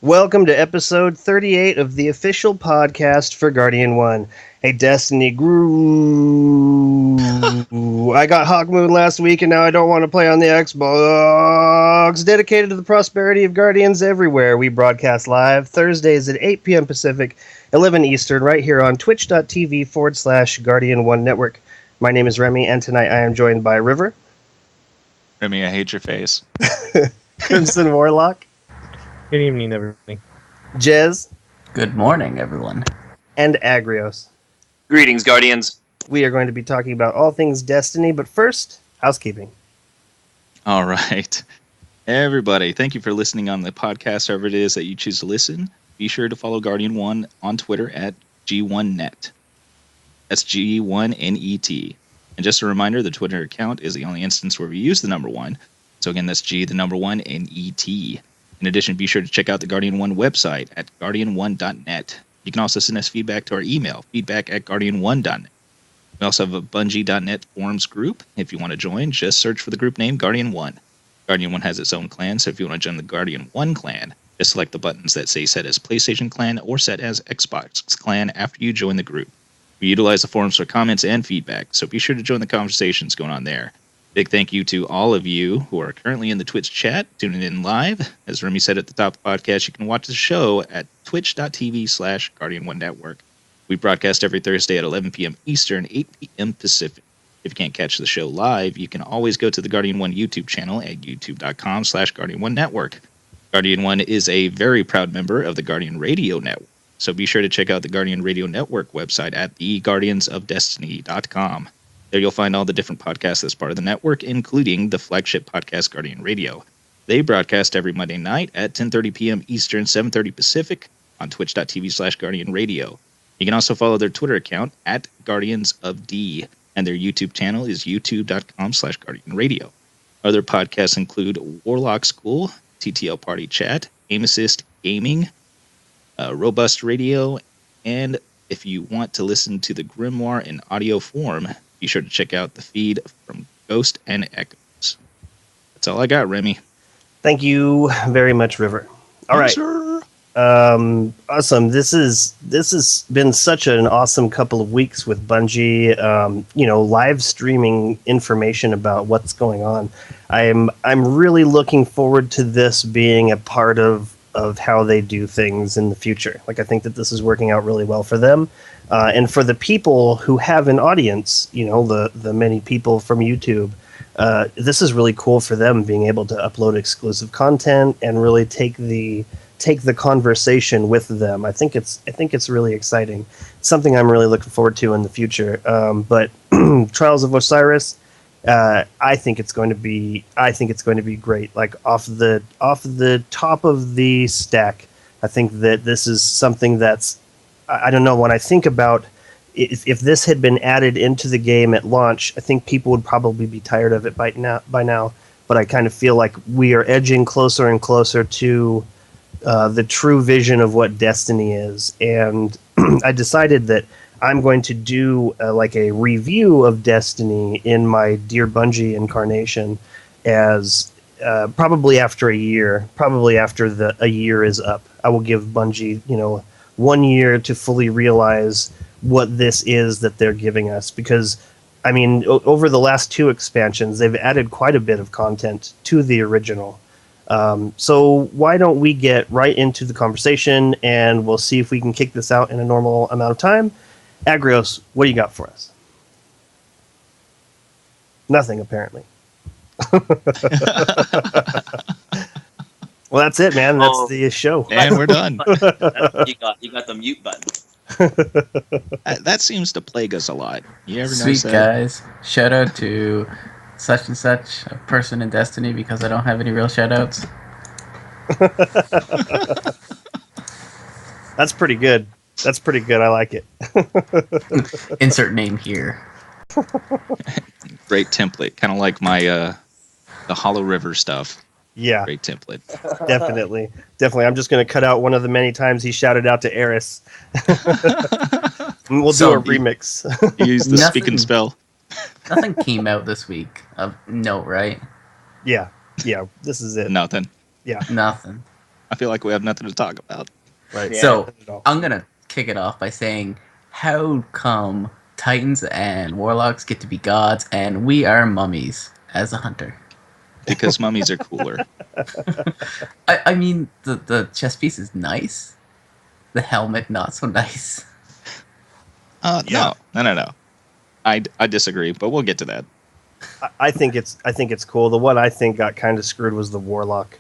Welcome to episode 38 of the official podcast for Guardian 1. Hey, Destiny grew. I got Hawk Moon last week, and now I don't want to play on the Xbox. Dedicated to the prosperity of Guardians everywhere. We broadcast live Thursdays at 8 p.m. Pacific, 11 Eastern, right here on twitch.tv/Guardian1 Network. My name is Remy, and tonight I am joined by River. Remy, I hate your face. Crimson Warlock. Good evening, everybody. Jez. Good morning, everyone. And Agrios. Greetings, Guardians. We are going to be talking about all things Destiny, but first, housekeeping. All right. Everybody, thank you for listening on the podcast, however it is that you choose to listen. Be sure to follow Guardian 1 on Twitter at G1Net. That's G1NET. And just a reminder, the Twitter account is the only instance where we use the number 1. So again, that's G, the number 1, NET. In addition, be sure to check out the Guardian 1 website at guardian1.net. You can also send us feedback to our email, feedback@guardian1.net. We also have a Bungie.net forums group. If you want to join, just search for the group name Guardian 1. Guardian 1 has its own clan, so if you want to join the Guardian 1 clan, just select the buttons that say set as PlayStation clan or set as Xbox clan after you join the group. We utilize the forums for comments and feedback, so be sure to join the conversations going on there. Big thank you to all of you who are currently in the Twitch chat, tuning in live. As Remy said at the top of the podcast, you can watch the show at twitch.tv/Guardian1 Network. We broadcast every Thursday at 11 p.m. Eastern, 8 p.m. Pacific. If you can't catch the show live, you can always go to the Guardian 1 YouTube channel at youtube.com/Guardian1 Network. Guardian 1 is a very proud member of the Guardian Radio Network, so be sure to check out the Guardian Radio Network website at theguardiansofdestiny.com. There you'll find all the different podcasts as part of the network, including the flagship podcast Guardian Radio. They broadcast every Monday night at 10:30 p.m. Eastern, 7:30 Pacific on twitch.tv/Guardian Radio. You can also follow their Twitter account at Guardians of D, and their YouTube channel is youtube.com/Guardian Radio. Other podcasts include Warlock School, TTL Party Chat, Aim Assist Gaming, Robust Radio, and if you want to listen to the Grimoire in audio form, be sure to check out the feed from Ghost and Echoes. That's all I got, Remy. Thank you very much, River. All right. Sir. Awesome. This has been such an awesome couple of weeks with Bungie, live streaming information about what's going on. I'm really looking forward to this being a part of how they do things in the future. Like, I think that this is working out really well for them. And for the people who have an audience, the many people from YouTube, this is really cool for them, being able to upload exclusive content and really take the conversation with them. I think it's really exciting. It's something I'm really looking forward to in the future. But Trials of Osiris, I think it's going to be great. Like off the top of the stack, I think that this is something that's, I don't know, when I think about if this had been added into the game at launch, I think people would probably be tired of it by now. But I kind of feel like we are edging closer and closer to the true vision of what Destiny is. And I decided that I'm going to do like a review of Destiny in my Dear Bungie incarnation as probably after a year, after a year is up. I will give Bungie, 1 year to fully realize what this is that they're giving us. Because, I mean, over the last 2 expansions, they've added quite a bit of content to the original. So why don't we get right into the conversation, and we'll see if we can kick this out in a normal amount of time. Agrios, what do you got for us? Nothing, apparently. Well, that's it, man. That's the show. And we're done. You got the mute button. That seems to plague us a lot. You ever Sweet notice that? guys. Shout out to such and such a person in Destiny because I don't have any real shout outs. That's pretty good. That's pretty good. I like it. Insert name here. Great template. Kind of like my the Hollow River stuff. Yeah, Great template. definitely. I'm just going to cut out one of the many times he shouted out to Eris. We'll do a remix. You use the Nothing. speak and spell. Nothing came out this week of note, right? Yeah. This is it. Nothing. Nothing. I feel like we have nothing to talk about. Right. Yeah. So I'm gonna kick it off by saying, how come Titans and Warlocks get to be gods and we are mummies as a hunter? Because mummies are cooler. I mean, the chest piece is nice. The helmet, not so nice. Yeah. No. I disagree, but we'll get to that. I think it's cool. The one I think got kind of screwed was the Warlock,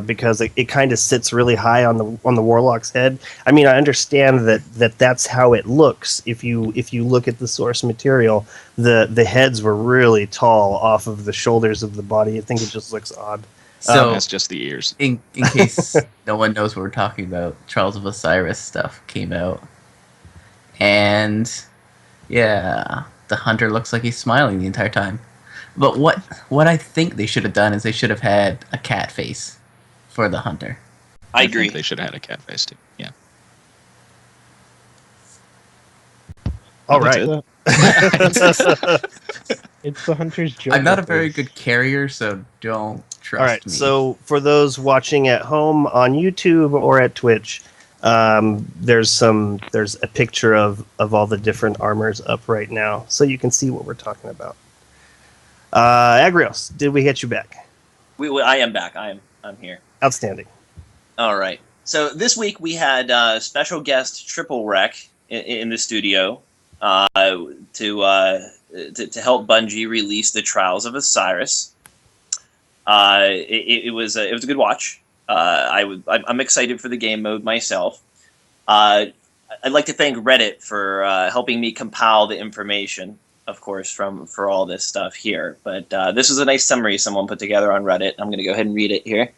because it kind of sits really high on the Warlock's head. I mean, I understand that's how it looks. If you look at the source material, the heads were really tall off of the shoulders of the body. I think it just looks odd. So That's just the ears. in case no one knows what we're talking about, Trials of Osiris stuff came out, and yeah, the hunter looks like he's smiling the entire time. But what I think they should have done is they should have had a cat face for the hunter. I think agree. They should have had a cat face too. Yeah. All That's right. it. It's the hunter's joke. I'm not a very good carrier, so don't trust All right. me. So for those watching at home on YouTube or at Twitch, there's a picture of all the different armors up right now, so you can see what we're talking about. Agrios, did we get you back? I am back. I'm here. Outstanding. All right. So this week we had special guest Triple Wreck in the studio to help Bungie release the Trials of Osiris. It was a good watch. I'm excited for the game mode myself. I'd like to thank Reddit for helping me compile the information, of course, for all this stuff here. But this is a nice summary someone put together on Reddit. I'm going to go ahead and read it here.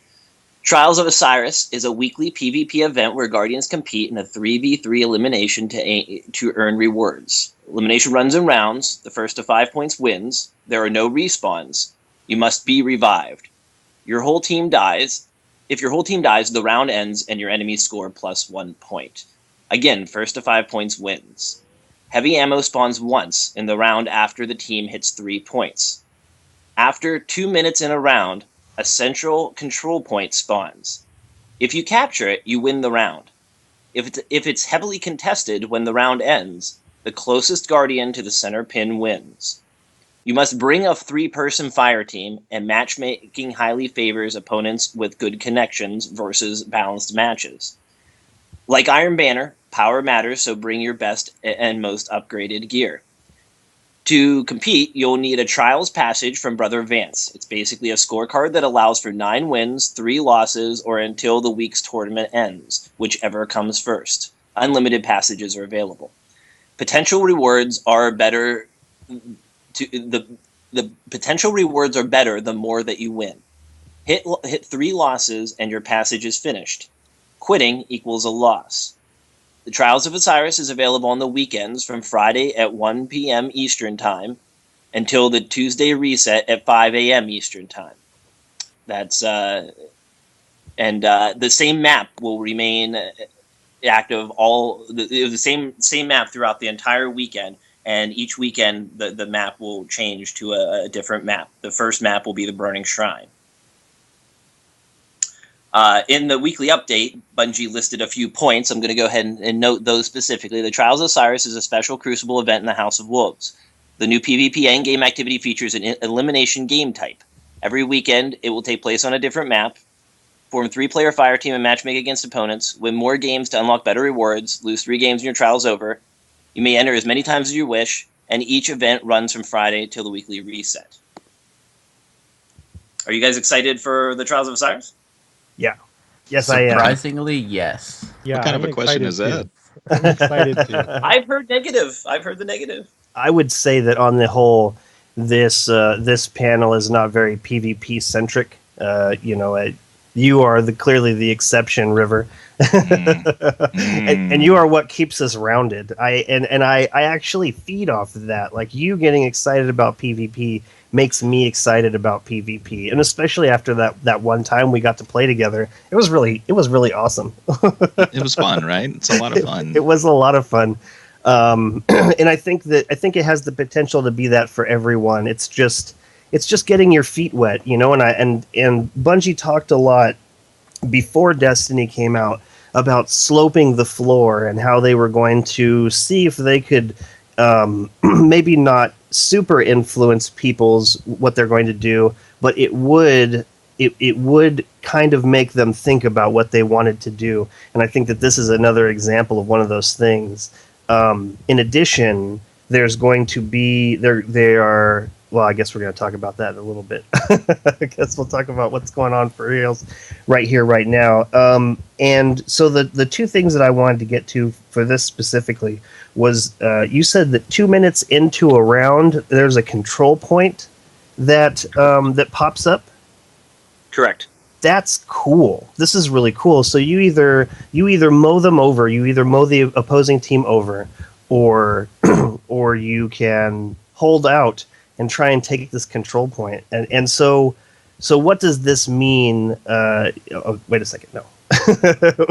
Trials of Osiris is a weekly PvP event where Guardians compete in a 3v3 elimination to earn rewards. Elimination runs in rounds. The first to 5 points wins. There are no respawns. You must be revived. Your whole team dies. If your whole team dies, the round ends and your enemies score +1 point. Again, first to 5 points wins. Heavy ammo spawns once in the round after the team hits 3 points. After 2 minutes in a round, a central control point spawns. If you capture it, you win the round. If it's heavily contested when the round ends, the closest Guardian to the center pin wins. You must bring a 3-person fire team, and matchmaking highly favors opponents with good connections versus balanced matches. Like Iron Banner, power matters, so bring your best and most upgraded gear. To compete, you'll need a Trials Passage from Brother Vance. It's basically a scorecard that allows for 9 wins, 3 losses, or until the week's tournament ends, whichever comes first. Unlimited passages are available. Potential rewards are better. The potential rewards are better the more that you win. Hit 3 losses and your passage is finished. Quitting equals a loss. The Trials of Osiris is available on the weekends from Friday at 1 p.m. Eastern Time until the Tuesday reset at 5 a.m. Eastern Time. That's the same map will remain active the same map throughout the entire weekend, and each weekend the map will change to a different map. The first map will be the Burning Shrine. In the weekly update, Bungie listed a few points. I'm going to go ahead and note those specifically. The Trials of Osiris is a special Crucible event in the House of Wolves. The new PvP endgame activity features an elimination game type. Every weekend, it will take place on a different map. Form 3-player fire team and matchmake against opponents. Win more games to unlock better rewards. Lose 3 games when your trial's over. You may enter as many times as you wish, and each event runs from Friday till the weekly reset. Are you guys excited for the Trials of Osiris? Yeah. Yes, I am. Surprisingly, yes. Yeah, What kind of I'm a question excited is too. I'm excited too. I've heard negative. I've heard the negative. I would say that on the whole, this panel is not very PvP centric. You are clearly the exception, River, and you are what keeps us rounded. I actually feed off of that. Like, you getting excited about PvP makes me excited about PvP, and especially after that one time we got to play together, it was really awesome. It was fun, right? It's a lot of fun. It was a lot of fun. And I think it has the potential to be that for everyone. It's just getting your feet wet, and Bungie talked a lot before Destiny came out about sloping the floor and how they were going to see if they could maybe not super influence what they're going to do, but it would kind of make them think about what they wanted to do. And I think that this is another example of one of those things. In addition, there's going to be well, I guess we're going to talk about that in a little bit. I guess we'll talk about what's going on for reals right here, right now. And so the two things that I wanted to get to for this specifically was, you said that 2 minutes into a round, there's a control point that pops up. Correct. That's cool. This is really cool. So you either mow them over, you either mow the opposing team over, or you can hold out and try and take this control point. And so what does this mean? Wait a second. No,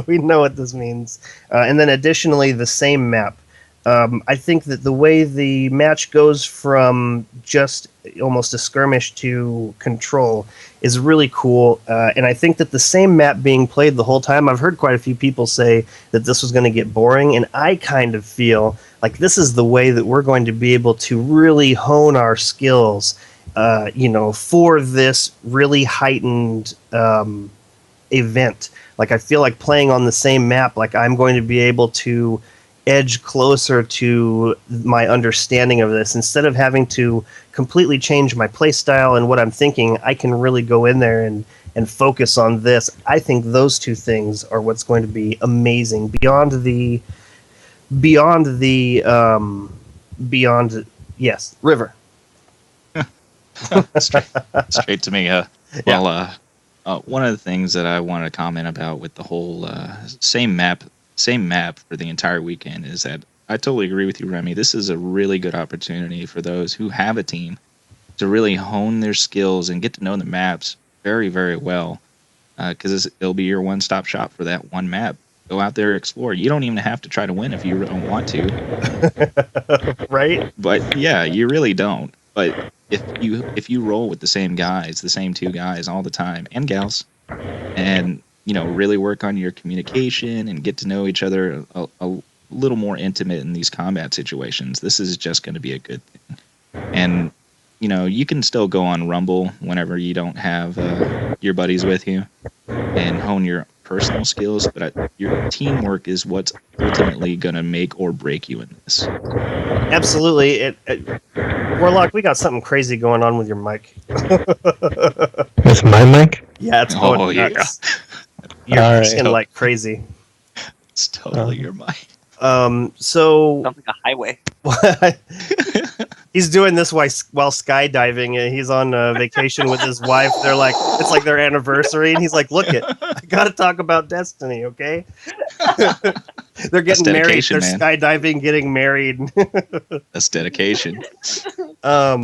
we know what this means. And then additionally, the same map. I think that the way the match goes from just almost a skirmish to control is really cool. And I think that the same map being played the whole time, I've heard quite a few people say that this was going to get boring. And I kind of feel like this is the way that we're going to be able to really hone our skills, for this really heightened event. Like, I feel like playing on the same map, like I'm going to be able to edge closer to my understanding of this. Instead of having to completely change my play style and what I'm thinking, I can really go in there and focus on this. I think those two things are what's going to be amazing beyond yes, River. Straight to me. One of the things that I want to comment about with the whole same map for the entire weekend is that I totally agree with you, Remy. This is a really good opportunity for those who have a team to really hone their skills and get to know the maps very, very well, because it'll be your one-stop shop for that one map. Go out there, explore. You don't even have to try to win if you don't want to. Right? But yeah, you really don't. But if you roll with the same guys, the same two guys all the time, and gals, and really work on your communication and get to know each other a little more intimate in these combat situations, this is just going to be a good thing. And you can still go on Rumble whenever you don't have your buddies with you and hone your personal skills, but your teamwork is what's ultimately going to make or break you in this. Absolutely. Warlock, we got something crazy going on with your mic. That's my mic? Yeah, it's going nuts. You're All right. pushing like crazy. It's totally your mic. So Sounds like a highway. he's doing this while skydiving, and he's on vacation with his wife. They're like, it's like their anniversary, and he's like, "Look it, I gotta talk about Destiny, okay?" They're getting married. They're skydiving, getting married. That's dedication. Yeah,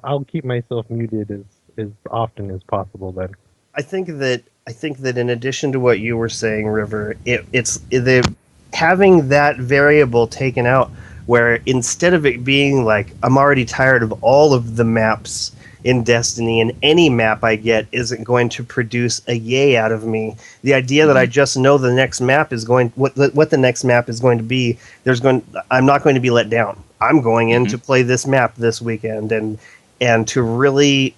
I'll keep myself muted as often as possible then. I think that in addition to what you were saying, River, it's having that variable taken out, where instead of it being like, I'm already tired of all of the maps in Destiny, and any map I get isn't going to produce a yay out of me. The idea that I just know the next map is what the next map is going to be, I'm not going to be let down. I'm going in to play this map this weekend, and and to really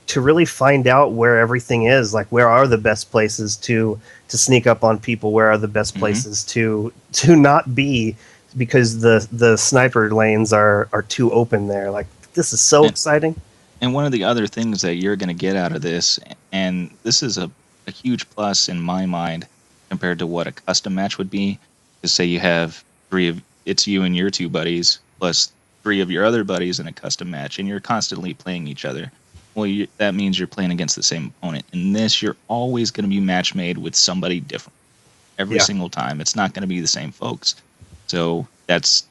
find out where everything is, like where are the best places to sneak up on people, where are the best places to not be, because the sniper lanes are too open there. Like, this is so exciting. And one of the other things that you're going to get out of this, and this is a huge plus in my mind compared to what a custom match would be, is say you have it's you and your two buddies plus 3 of your other buddies in a custom match, and you're constantly playing each other. Well, that means you're playing against the same opponent. In this, you're always going to be match made with somebody different every single time. It's not going to be the same folks. So that's,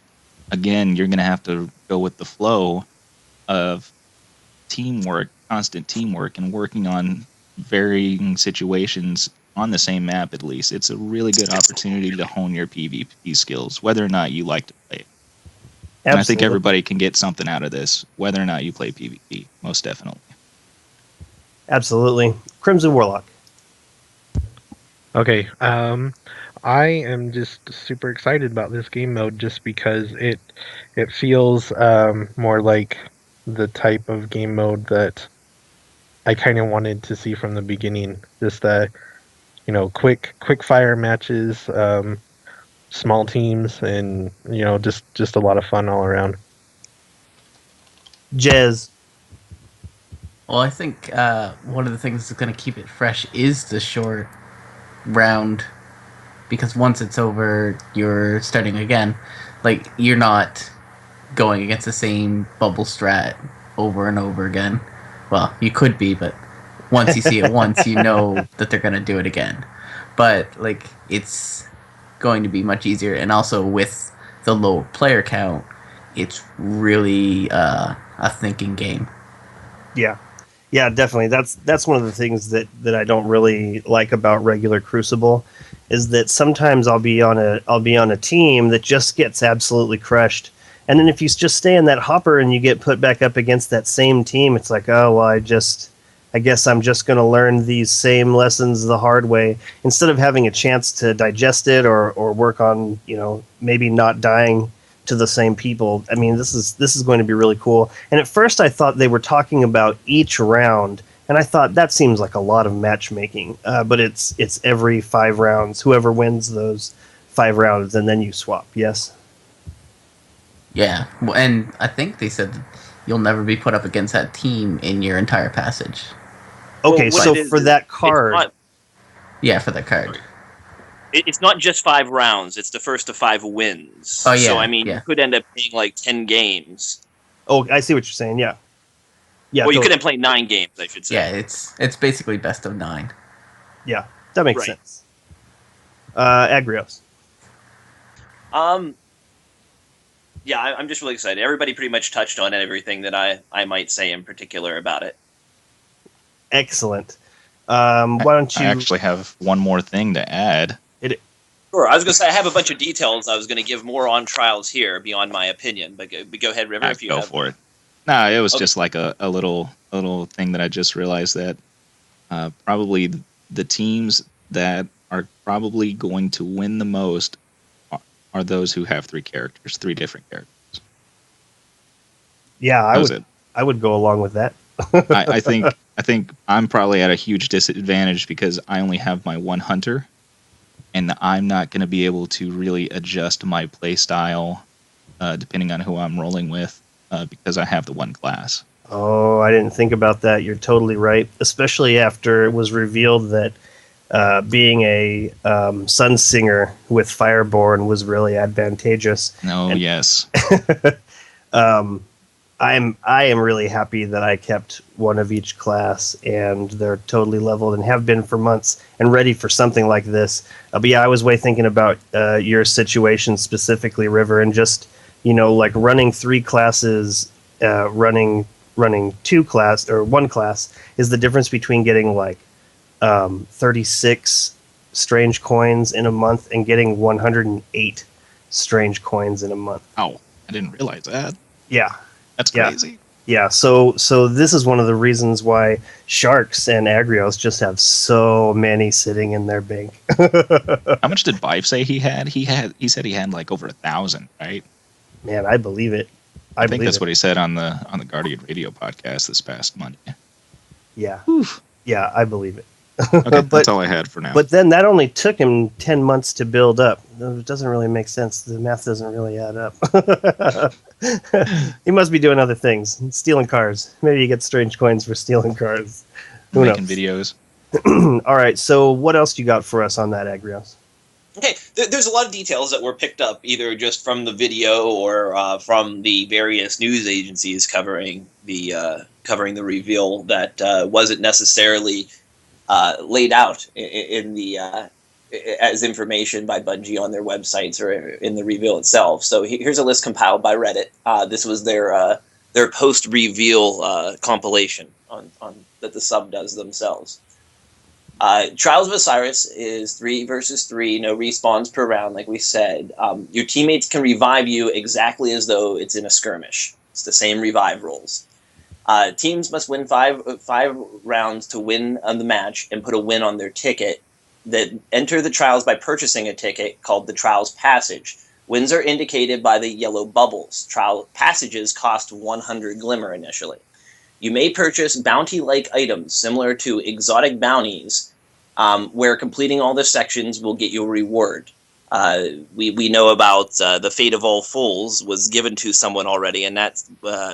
again, you're going to have to go with the flow of teamwork, constant teamwork, and working on varying situations on the same map. At least it's a really good opportunity to hone your PvP skills, whether or not you like to play it. And I think everybody can get something out of this, whether or not you play PvP, most definitely. Absolutely. Crimson Warlock. Okay, I am just super excited about this game mode just because it feels more like the type of game mode that I kind of wanted to see from the beginning. Just quick fire matches, small teams, and just a lot of fun all around. Jez. Well, I think one of the things that's going to keep it fresh is the short round, because once it's over, you're starting again. Like, you're not going against the same bubble strat over and over again. Well, you could be, but once you see it once, you know that they're going to do it again. But, like, it's going to be much easier, and also with the low player count, it's really a thinking game. Yeah, definitely. That's one of the things that I don't really like about regular Crucible, is that sometimes I'll be on a team that just gets absolutely crushed, and then if you just stay in that hopper and you get put back up against that same team, it's like, oh well, I guess I'm just going to learn these same lessons the hard way, instead of having a chance to digest it or work on, maybe not dying to the same people. I mean, this is going to be really cool. And at first I thought they were talking about each round, and I thought that seems like a lot of matchmaking. But it's every 5 rounds. Whoever wins those 5 rounds, and then you swap. Yes. Yeah, well, and I think they said you'll never be put up against that team in your entire passage. Okay, well, so for that card... Yeah, for that card. It's not just 5 rounds. It's the first of 5 wins. Oh, yeah. So, I mean, you could end up playing like 10 games. Oh, I see what you're saying, yeah. Well, you could end up playing 9 games, I should say. Yeah, it's basically best of 9. Yeah, that makes sense. Agrios. Yeah, I'm just really excited. Everybody pretty much touched on everything that I might say in particular about it. Excellent. Why don't you... I actually have one more thing to add. Sure, I was going to say I have a bunch of details I was going to give more on Trials here beyond my opinion, but go ahead, River, if you go have... for it. No, it was just like a little thing that I just realized that probably the teams that are probably going to win the most are those who have 3 different characters. Yeah, I would go along with that. I think I'm probably at a huge disadvantage because I only have my 1 hunter, and I'm not going to be able to really adjust my play style depending on who I'm rolling with because I have the 1 class. Oh, I didn't think about that. You're totally right, especially after it was revealed that being a Sunsinger with Fireborn was really advantageous. Yes. I am really happy that I kept 1 of each class, and they're totally leveled and have been for months and ready for something like this. But yeah, I was thinking about your situation specifically, River, and just, like running 3 classes, running 2 class or 1 class is the difference between getting like 36 strange coins in a month and getting 108 strange coins in a month. Oh, I didn't realize that. Yeah. That's crazy. Yeah, so this is one of the reasons why Sharks and Agrios just have so many sitting in their bank. How much did Vive say he had? He said he had like over 1,000, right? Man, I believe it. I think believe that's it. what he said on the Guardian Radio podcast this past Monday. Yeah. Oof. Yeah, I believe it. Okay, but that's all I had for now. but then that only took him 10 months to build up. It doesn't really make sense. The math doesn't really add up. He must be doing other things, stealing cars. Maybe he gets strange coins for stealing cars. Who Making knows? videos. All right, so what else you got for us on that, Agrios? Okay, there's a lot of details that were picked up either just from the video or from the various news agencies covering the reveal that wasn't necessarily laid out in the as information by Bungie on their websites or in the reveal itself. So here's a list compiled by Reddit. This was their post-reveal compilation on that the sub does themselves. Trials of Osiris is 3 versus 3, no respawns per round, like we said. Your teammates can revive you exactly as though it's in a skirmish. It's the same revive rolls. Teams must win five rounds to win on the match and put a win on their ticket. That enter the trials by purchasing a ticket called the Trials Passage. Wins are indicated by the yellow bubbles. Trial passages cost 100 glimmer initially. You may purchase bounty-like items similar to exotic bounties, where completing all the sections will get you a reward. We know about the Fate of All Fools was given to someone already, and that,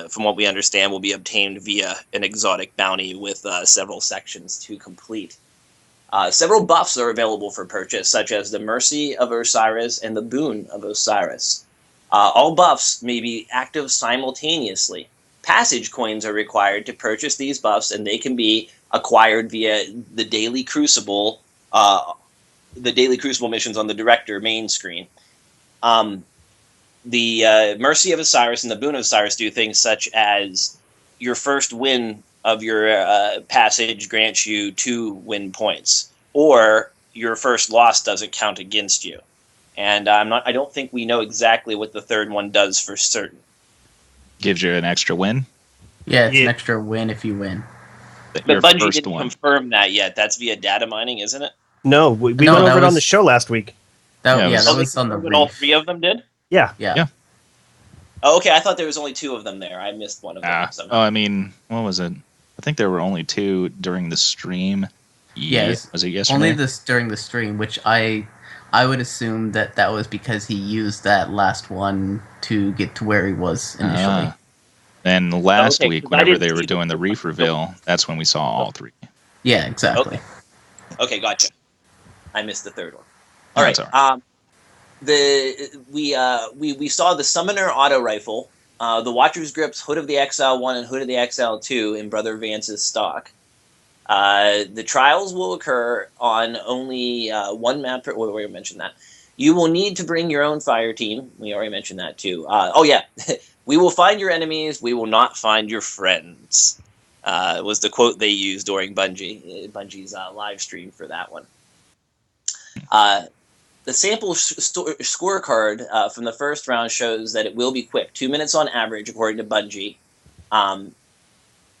from what we understand, will be obtained via an exotic bounty with several sections to complete. Several buffs are available for purchase, such as the Mercy of Osiris and the Boon of Osiris. All buffs may be active simultaneously. Passage coins are required to purchase these buffs, and they can be acquired via the Daily Crucible missions on the Director main screen. The Mercy of Osiris and the Boon of Osiris do things such as your first win of your passage grants you 2 win points, or your first loss doesn't count against you. And I don't think we know exactly what the third one does for certain. Gives you an extra win. Yeah, it's Yeah. an extra win if you win. But Your Bungie first didn't one. confirm that yet. That's via data mining, isn't it? No, we No, went that over it on was- the show last week. That Yeah, it was- that they was on the confirmed that all reef. 3 of them did? Yeah. Yeah. Oh, okay, I thought there was only 2 of them there. I missed one of them somehow. I mean, what was it? I think there were only 2 during the stream. Yes. Was it yesterday? Only this during the stream, which I would assume that was because he used that last one to get to where he was initially. And last Okay, week, 'cause I whenever didn't they were see doing the reef reveal, that's when we saw all 3. Yeah, exactly. Okay, gotcha. I missed the third one. No, All that's right. all We saw the Summoner auto rifle, the Watcher's Grips, Hood of the XL1 and Hood of the XL2 in Brother Vance's stock. The trials will occur on only one map. We already mentioned that. You will need to bring your own fire team. We already mentioned that too. Oh yeah, we will find your enemies. We will not find your friends. Was the quote they used during Bungie's live stream for that one. The sample scorecard from the first round shows that it will be quick, 2 minutes on average, according to Bungie.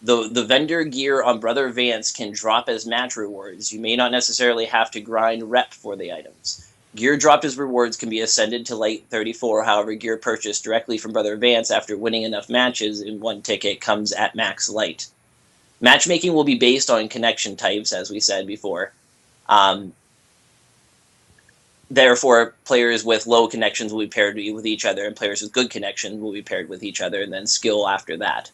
The vendor gear on Brother Vance can drop as match rewards. You may not necessarily have to grind rep for the items. Gear dropped as rewards can be ascended to Light 34. However, gear purchased directly from Brother Vance after winning enough matches in one ticket comes at max light. Matchmaking will be based on connection types, as we said before. Therefore, players with low connections will be paired with each other, and players with good connections will be paired with each other, and then skill after that.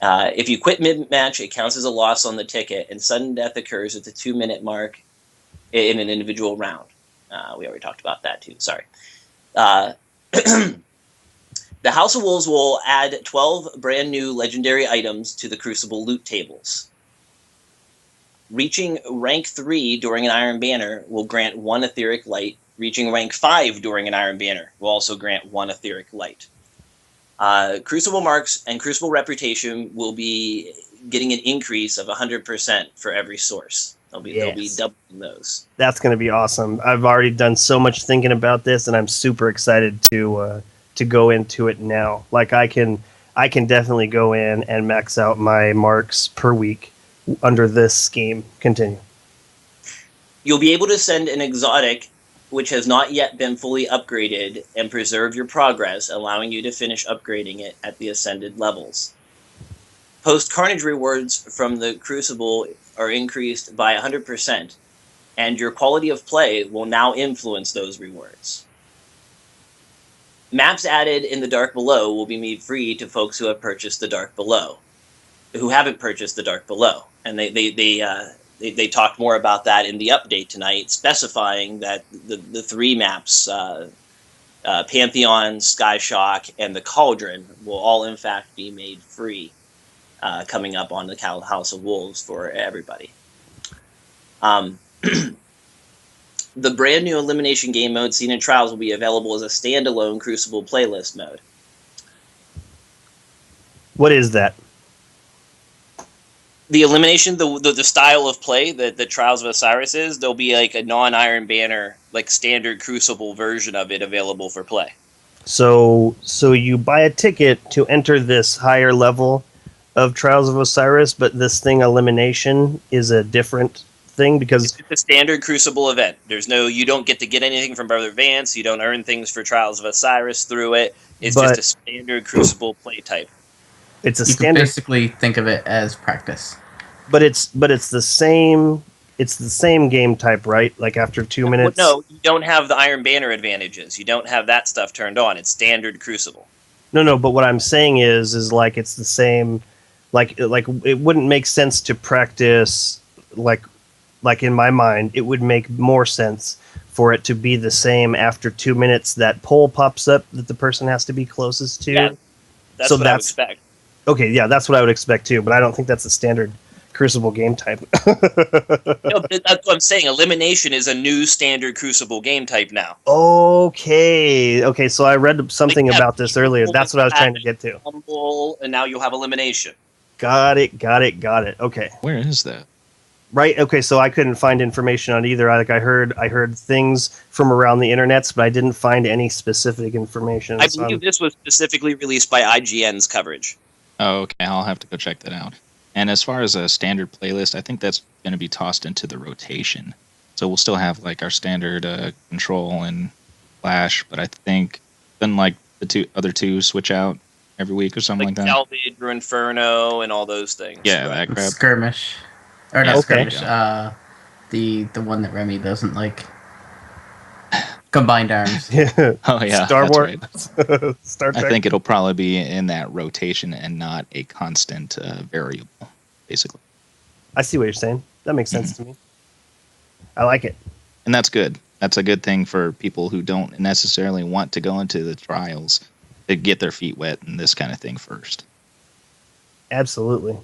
If you quit mid-match, it counts as a loss on the ticket, and sudden death occurs at the 2-minute mark in an individual round. We already talked about that too, sorry. The House of Wolves will add 12 brand new legendary items to the Crucible loot tables. Reaching rank 3 during an Iron Banner will grant 1 Etheric Light. Reaching rank 5 during an Iron Banner will also grant 1 Etheric Light. Crucible Marks and Crucible Reputation will be getting an increase of 100% for every source. They'll be doubling those. That's going to be awesome. I've already done so much thinking about this, and I'm super excited to go into it now. Like I can definitely go in and max out my marks per week under this scheme. Continue. You'll be able to send an exotic which has not yet been fully upgraded, and preserve your progress, allowing you to finish upgrading it at the ascended levels. Post-Carnage rewards from the Crucible are increased by 100%, and your quality of play will now influence those rewards. Maps added in the Dark Below will be made free to folks who have purchased the Dark Below, who haven't purchased the Dark Below, and they talked more about that in the update tonight, specifying that the three maps, Pantheon, Skyshock, and the Cauldron, will all in fact be made free coming up on the House of Wolves for everybody. The brand new Elimination game mode seen in Trials will be available as a standalone Crucible playlist mode. What is that? The Elimination, the style of play that the Trials of Osiris is, there'll be like a non-Iron Banner, like standard Crucible version of it available for play. So you buy a ticket to enter this higher level of Trials of Osiris, but this thing, Elimination, is a different thing because it's a standard Crucible event. You don't get to get anything from Brother Vance. You don't earn things for Trials of Osiris through it. It's just a standard Crucible play type. It's a You standard. can basically think of it as practice. But it's the same. It's the same game type, right? Like after 2 minutes. No, you don't have the Iron Banner advantages. You don't have that stuff turned on. It's standard Crucible. No. But what I'm saying is like it's the same. Like it wouldn't make sense to practice like in my mind, it would make more sense for it to be the same after 2 minutes. That poll pops up that the person has to be closest to. Yeah, that's what I would expect. Okay, yeah, that's what I would expect too, but I don't think that's a standard Crucible game type. No, that's what I'm saying. Elimination is a new standard Crucible game type now. Okay, so I read something about this earlier. That's what I was trying to get to. Humble, and now you'll have Elimination. Got it. Okay. Where is that? Right. Okay. So I couldn't find information on either. I heard things from around the internets, but I didn't find any specific information. I believe this was specifically released by IGN's coverage. Oh, okay. I'll have to go check that out. And as far as a standard playlist, I think that's going to be tossed into the rotation. So we'll still have like our standard Control and Flash, but I think then like the other two switch out every week or something like that. Salvage or Inferno and all those things. Yeah, that crap. Skirmish. Or not Okay. Skirmish. The one that Remy doesn't like. Combined Arms. Oh yeah, Star that's Wars. right. Star Trek. I think it'll probably be in that rotation and not a constant variable, basically. I see what you're saying. That makes sense to me. I like it. And that's good. That's a good thing for people who don't necessarily want to go into the trials to get their feet wet and this kind of thing first. Absolutely.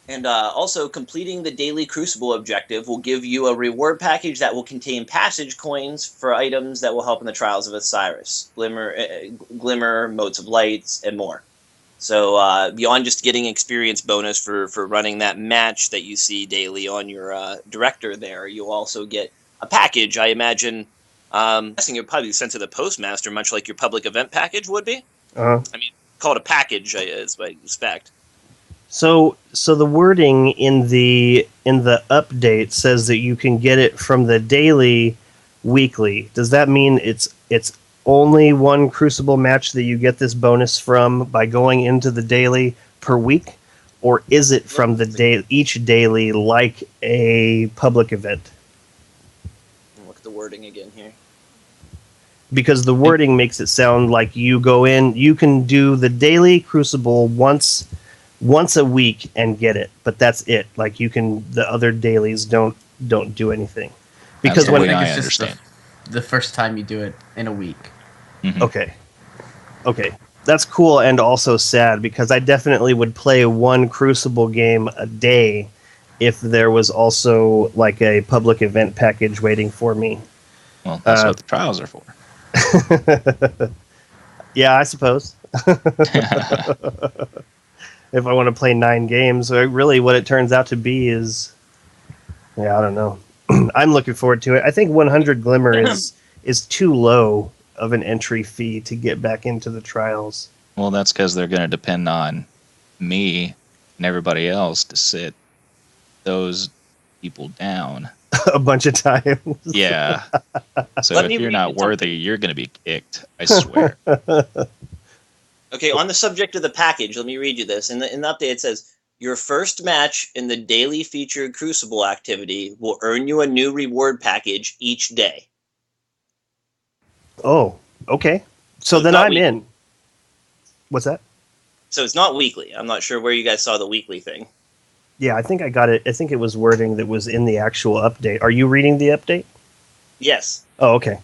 And also, completing the daily Crucible objective will give you a reward package that will contain passage coins for items that will help in the Trials of Osiris, Glimmer, Motes of Lights, and more. So beyond just getting experience bonus for running that match that you see daily on your director there, you'll also get a package, I imagine. I'm guessing it'll probably be sent to the postmaster, much like your public event package would be. Uh-huh. I mean, call it a package, is what I expect. So the wording in the update says that you can get it from the daily weekly. Does that mean it's only one Crucible match that you get this bonus from by going into the daily per week, or is it from the each daily like a public event? Look at the wording again here. Because the wording makes it sound like you go in, you can do the daily Crucible once a week and get it, but that's it. Like the other dailies don't do anything. Because That's when the way I I think it's just understand. the first time you do it in a week. Mhm. Okay, that's cool and also sad because I definitely would play one Crucible game a day if there was also like a public event package waiting for me. Well, that's what the trials are for. Yeah, I suppose. If I want to play 9 games, really what it turns out to be is, yeah, I don't know. I'm looking forward to it. I think 100 Glimmer is too low of an entry fee to get back into the trials. Well, that's because they're going to depend on me and everybody else to sit those people down. a bunch of times. Yeah. So Let if me you're read not you something. worthy, you're going to be kicked. I swear. Okay, on the subject of the package, let me read you this. In the update, it says, your first match in the daily featured Crucible activity will earn you a new reward package each day. Oh, okay. So So then not I'm weekly. in. What's that? So it's not weekly. I'm not sure where you guys saw the weekly thing. Yeah, I think I got it. I think it was wording that was in the actual update. Are you reading the update? Yes. Oh, okay.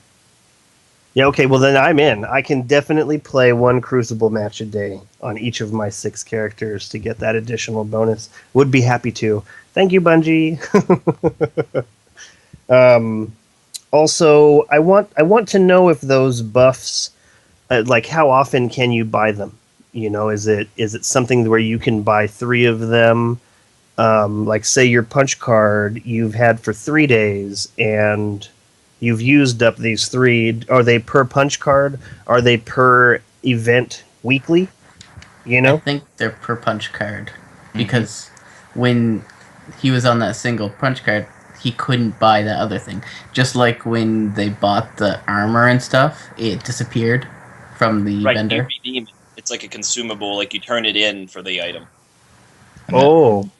Yeah, okay. Well, then I'm in. I can definitely play one Crucible match a day on each of my 6 characters to get that additional bonus. Would be happy to. Thank you, Bungie. Also, I want to know if those buffs, like how often can you buy them? You know, is it something where you can buy 3 of them? Like say your punch card you've had for 3 days and you've used up these 3. Are they per punch card? Are they per event weekly? You I know? think they're per punch card because when he was on that single punch card, he couldn't buy that other thing. Just like when they bought the armor and stuff, it disappeared from the Right. vendor. You redeem it. It's like a consumable, like you turn it in for the item. And that- Oh,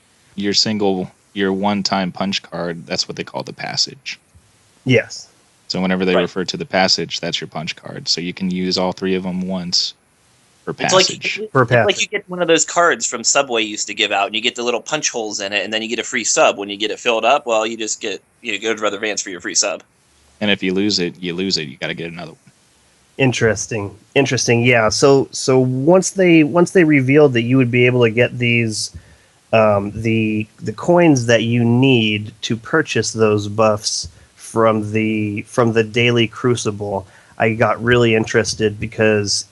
your one-time punch card, that's what they call the passage. yes. So whenever they Right. refer to the passage, that's your punch card. So you can use all 3 of them once per It's like passage. Per it's passage. like you get one of those cards from Subway used to give out, and you get the little punch holes in it, and then you get a free sub. When you get it filled up, well, you just go to Brother Vance for your free sub. And if you lose it, you lose it. You got to get another one. Interesting. Yeah. So once they revealed that you would be able to get these the coins that you need to purchase those buffs from the daily Crucible, I got really interested because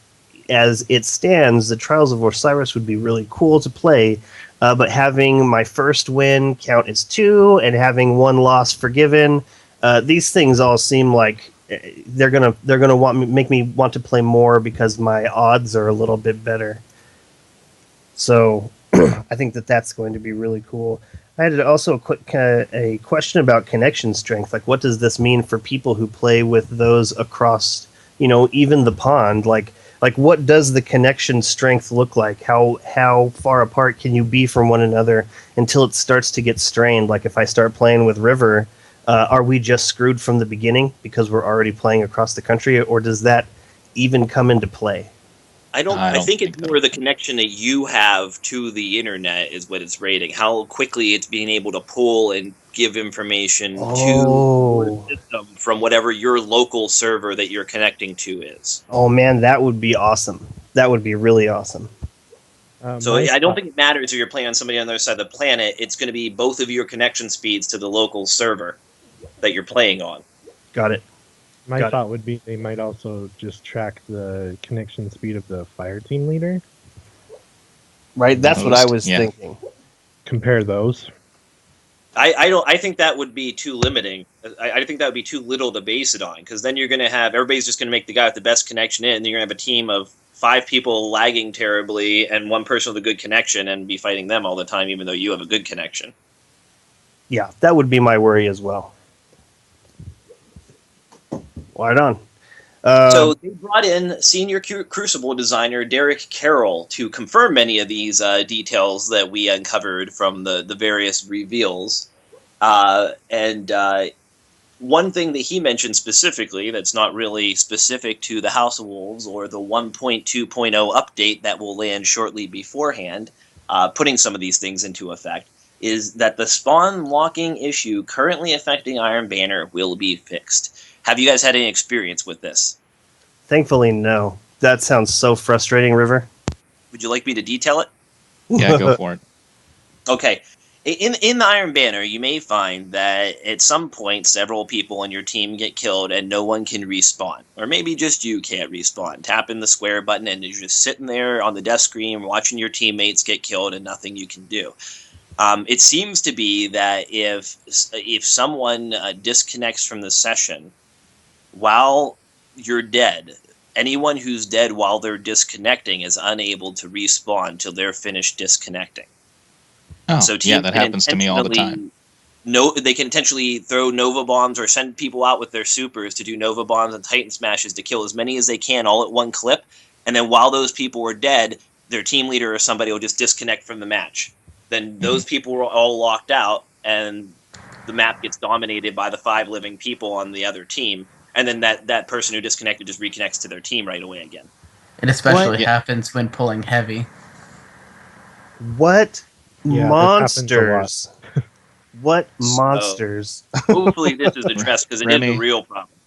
as it stands, the Trials of Osiris would be really cool to play, but having my first win count as 2 and having 1 loss forgiven, these things all seem like they're gonna make me want to play more because my odds are a little bit better. So I think that's going to be really cool. I had also a question about connection strength. Like, what does this mean for people who play with those across, even the pond? Like what does the connection strength look like? How far apart can you be from one another until it starts to get strained? Like if I start playing with River, are we just screwed from the beginning because we're already playing across the country, or does that even come into play? I don't I don't think it's think more so. the connection that you have to the internet is what it's rating. How quickly it's being able to pull and give information to Oh. your system from whatever your local server that you're connecting to is. Oh man, that would be awesome. That would be really awesome. So I don't think it matters if you're playing on somebody on the other side of the planet. It's going to be both of your connection speeds to the local server that you're playing on. Got it. My Got it. thought would be they might also just track the connection speed of the fire team leader. Right, that's what I was Yeah. thinking. Compare those. I think that would be too limiting. I think that would be too little to base it on, because then you're going to have everybody's just going to make the guy with the best connection in, and you're going to have a team of 5 people lagging terribly and 1 person with a good connection and be fighting them all the time, even though you have a good connection. Yeah, that would be my worry as well. Right on. So they brought in senior Crucible designer Derek Carroll to confirm many of these details that we uncovered from the various reveals. And one thing that he mentioned specifically that's not really specific to the House of Wolves or the 1.2.0 update that will land shortly beforehand, putting some of these things into effect, is that the spawn locking issue currently affecting Iron Banner will be fixed. Have you guys had any experience with this? Thankfully, no. That sounds so frustrating, River. Would you like me to detail it? Yeah, go for it. Okay. In the Iron Banner, you may find that at some point several people on your team get killed and no one can respawn. Or maybe just you can't respawn. Tap in the square button and you're just sitting there on the desk screen watching your teammates get killed and nothing you can do. It seems to be that if someone disconnects from the session while you're dead, anyone who's dead while they're disconnecting is unable to respawn till they're finished disconnecting. Oh, So yeah, teams that can happens to me all the time. intentionally they can intentionally throw Nova bombs or send people out with their supers to do Nova bombs and Titan smashes to kill as many as they can all at one clip. And then while those people were dead, their team leader or somebody will just disconnect from the match. Then those people were all locked out, and the map gets dominated by the 5 living people on the other team. And then that person who disconnected just reconnects to their team right away again. It especially happens when pulling heavy. What Yeah, monsters? What monsters? Hopefully this is addressed because it is a real problem.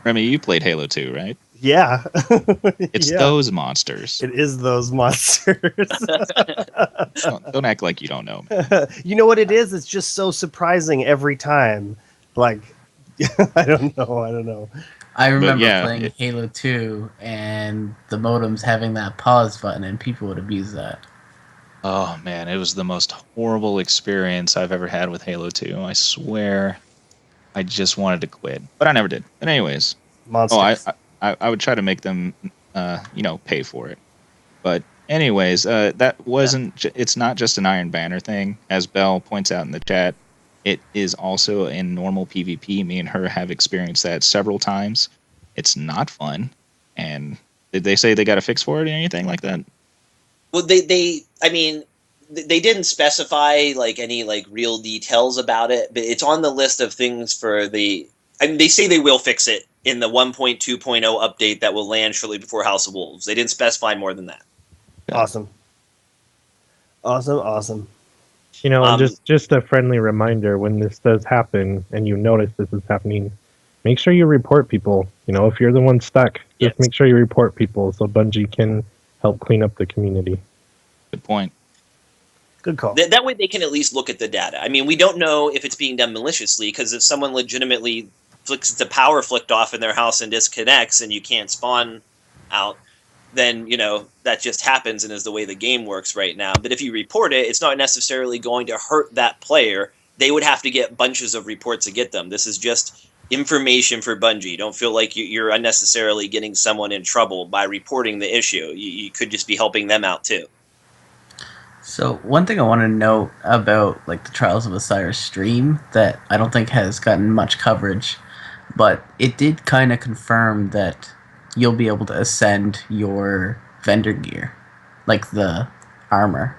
Remy, you played Halo 2, right? Yeah. It's those monsters. It is those monsters. Don't act like you don't know, man. You know what it is? It's just so surprising every time. Like, I don't know. I remember playing Halo 2 and the modems having that pause button, and people would abuse that. Oh, man, it was the most horrible experience I've ever had with Halo 2. I swear I just wanted to quit. But I never did. But anyways. Monsters. I would try to make them, pay for it. But anyways, that wasn't. It's not just an Iron Banner thing, as Belle points out in the chat. It is also in normal PvP. Me and her have experienced that several times. It's not fun. And did they say they got a fix for it or anything like that? Well, they didn't specify like any like real details about it, but it's on the list of things for the. I mean, they say they will fix it in the 1.2.0 update that will land shortly before House of Wolves. They didn't specify more than that. Awesome. You know, just a friendly reminder, when this does happen and you notice this is happening, make sure you report people. You know, if you're the one stuck, just make sure you report people so Bungie can help clean up the community. Good point. Good call. That way they can at least look at the data. I mean, we don't know if it's being done maliciously, because if someone legitimately flicks the power flicked off in their house and disconnects and you can't spawn out, then, you know, that just happens and is the way the game works right now. But if you report it, it's not necessarily going to hurt that player. They would have to get bunches of reports to get them. This is just information for Bungie. Don't feel like you're unnecessarily getting someone in trouble by reporting the issue. You could just be helping them out too. So one thing I want to note about like the Trials of Osiris stream that I don't think has gotten much coverage, but it did kind of confirm that you'll be able to ascend your vendor gear, like the armor,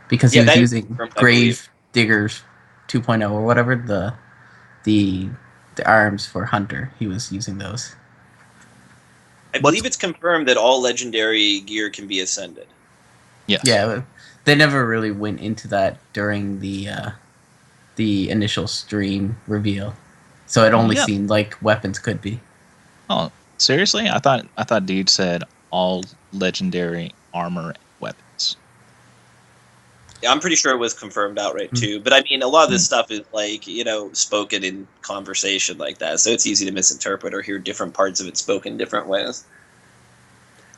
because he was using Grave Diggers 2.0 or whatever, the arms for Hunter. He was using those. I believe it's confirmed that all legendary gear can be ascended. Yes. Yeah, they never really went into that during the initial stream reveal, so it only seemed like weapons could be. Oh, seriously? I thought dude said all legendary armor weapons. Yeah, I'm pretty sure it was confirmed outright too. But I mean, a lot of this stuff is like, you know, spoken in conversation like that, so it's easy to misinterpret or hear different parts of it spoken different ways.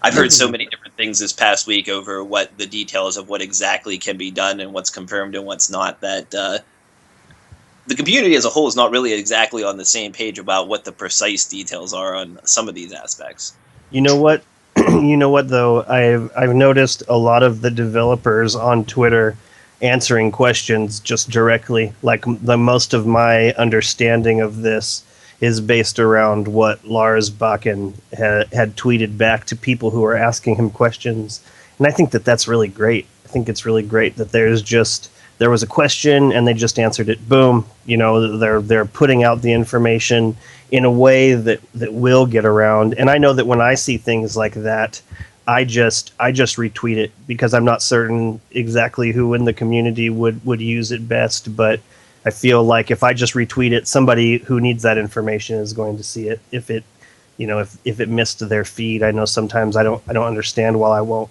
I've heard so many different things this past week over what the details of what exactly can be done and what's confirmed and what's not, that the community as a whole is not really exactly on the same page about what the precise details are on some of these aspects. You know what? You know what though? I've noticed a lot of the developers on Twitter answering questions just directly. Like the most of my understanding of this is based around what Lars Bakken had tweeted back to people who are asking him questions, and I think that that's really great. I think it's really great that there was a question and they just answered it. Boom. You know, they're putting out the information in a way that will get around. And I know that when I see things like that, I just retweet it because I'm not certain exactly who in the community would use it best, but I feel like if I just retweet it, somebody who needs that information is going to see it. If it missed their feed, I know sometimes I don't understand why I won't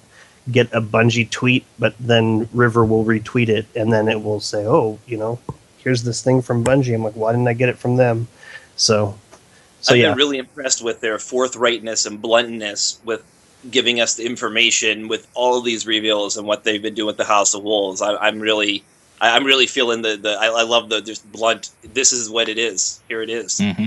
get a Bungie tweet, but then River will retweet it, and then it will say, "Oh, you know, here's this thing from Bungie." I'm like, "Why didn't I get it from them?" So I've been really impressed with their forthrightness and bluntness with giving us the information with all of these reveals and what they've been doing with the House of Wolves. I'm really feeling I love the just blunt. This is what it is. Here it is. Mm-hmm.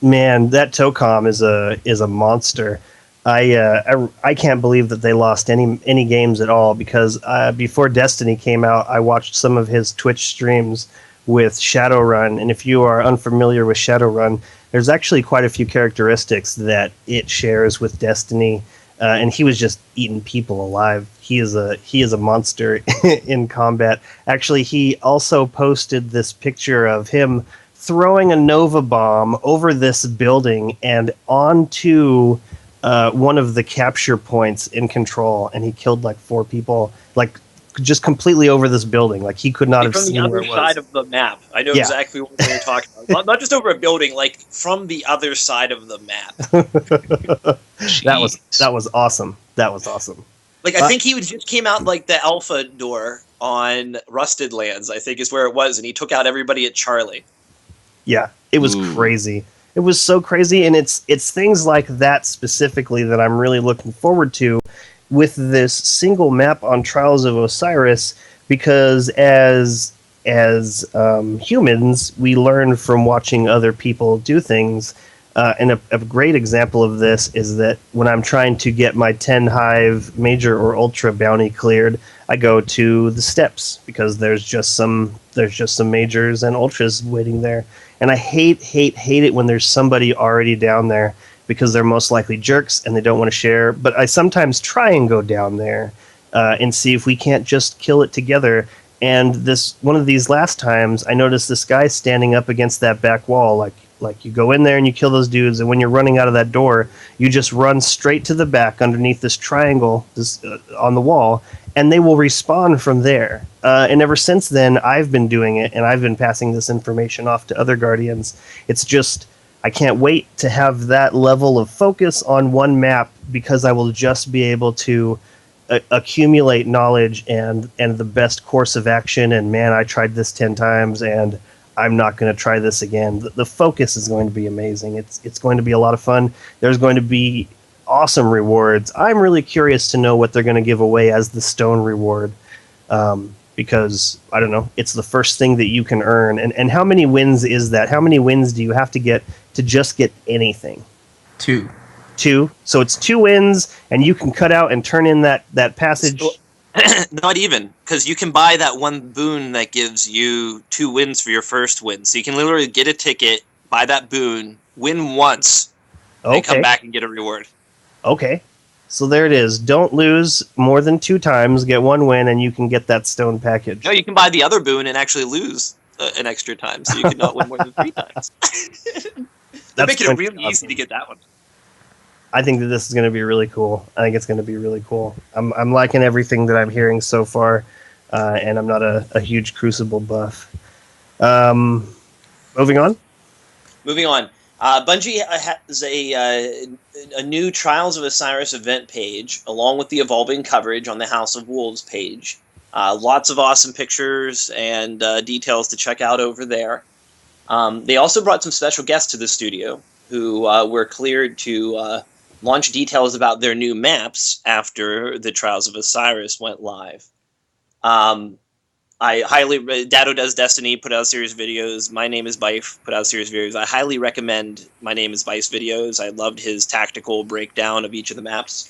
Man, that Tocom is a monster. I can't believe that they lost any games at all, because before Destiny came out, I watched some of his Twitch streams with Shadowrun, and if you are unfamiliar with Shadowrun, there's actually quite a few characteristics that it shares with Destiny, and he was just eating people alive. He is a monster in combat. Actually, he also posted this picture of him throwing a Nova bomb over this building and onto one of the capture points in Control, and he killed like 4 people, like just completely over this building. Like he could not have from seen the where other it was. side of the map. I know exactly what you're talking about. Not just over a building, like from the other side of the map. That was awesome. That was awesome. Like I think he just came out like the alpha door on Rusted Lands, I think is where it was, and he took out everybody at Charlie. Yeah, it was crazy. It was so crazy, and it's things like that specifically that I'm really looking forward to with this single map on Trials of Osiris, because as humans, we learn from watching other people do things. And a great example of this is that when I'm trying to get my 10 Hive Major or Ultra bounty cleared, I go to the steps, because there's just some Majors and Ultras waiting there. And I hate it when there's somebody already down there, because they're most likely jerks and they don't want to share. But I sometimes try and go down there and see if we can't just kill it together. And one of these last times, I noticed this guy standing up against that back wall. Like you go in there and you kill those dudes, and when you're running out of that door, you just run straight to the back underneath this triangle on the wall, and they will respawn from there. And ever since then, I've been doing it, and I've been passing this information off to other Guardians. It's just, I can't wait to have that level of focus on one map, because I will just be able to accumulate knowledge and the best course of action. And man, I tried this 10 times, and I'm not going to try this again. The focus is going to be amazing. It's going to be a lot of fun. There's going to be awesome rewards. I'm really curious to know what they're going to give away as the stone reward, because, I don't know, it's the first thing that you can earn. And how many wins is that? How many wins do you have to get to just get anything? 2. 2? So it's 2 wins, and you can cut out and turn in that passage... Not even, because you can buy that one boon that gives you 2 wins for your first win. So you can literally get a ticket, buy that boon, win once, and come back and get a reward. Okay. So there it is. Don't lose more than 2 times, get 1 win, and you can get that stone package. No, you can buy the other boon and actually lose an extra time, so you can not win more than 3 times. They're making it really easy to get that one. I think that this is going to be really cool. I think it's going to be really cool. I'm liking everything that I'm hearing so far, and I'm not a huge Crucible buff. Moving on. Bungie has a new Trials of Osiris event page, along with the evolving coverage on the House of Wolves page. Lots of awesome pictures and details to check out over there. They also brought some special guests to the studio who were cleared to launch details about their new maps after the Trials of Osiris went live. Dado Does Destiny put out series videos. My Name is Bife put out series videos. I highly recommend My Name is Bife videos. I loved his tactical breakdown of each of the maps.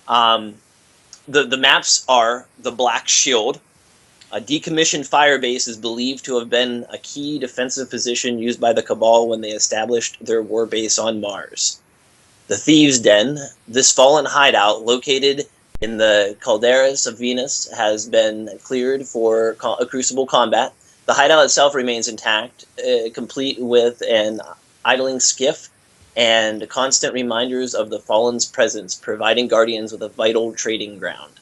The maps are the Black Shield. A decommissioned firebase is believed to have been a key defensive position used by the Cabal when they established their war base on Mars. The Thieves' Den. This fallen hideout, located in the Calderas of Venus, has been cleared for a Crucible combat. The hideout itself remains intact, complete with an idling skiff and constant reminders of the Fallen's presence, providing Guardians with a vital trading ground.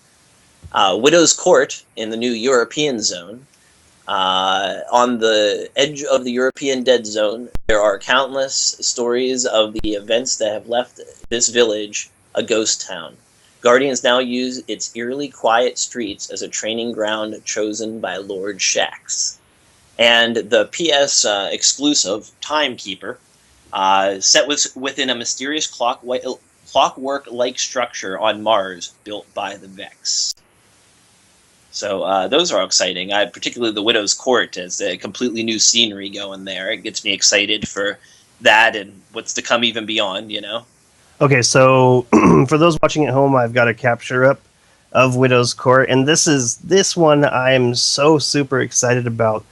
Widow's Court in the new European zone. On the edge of the European Dead Zone, there are countless stories of the events that have left this village a ghost town. Guardians now use its eerily quiet streets as a training ground chosen by Lord Shax. And the PS exclusive Timekeeper, set within a mysterious clockwork-like structure on Mars built by the Vex. So those are exciting. Particularly the Widow's Court has a completely new scenery going there. It gets me excited for that and what's to come even beyond, you know? Okay, so for those watching at home, I've got a capture up of Widow's Court, and this one I'm so super excited about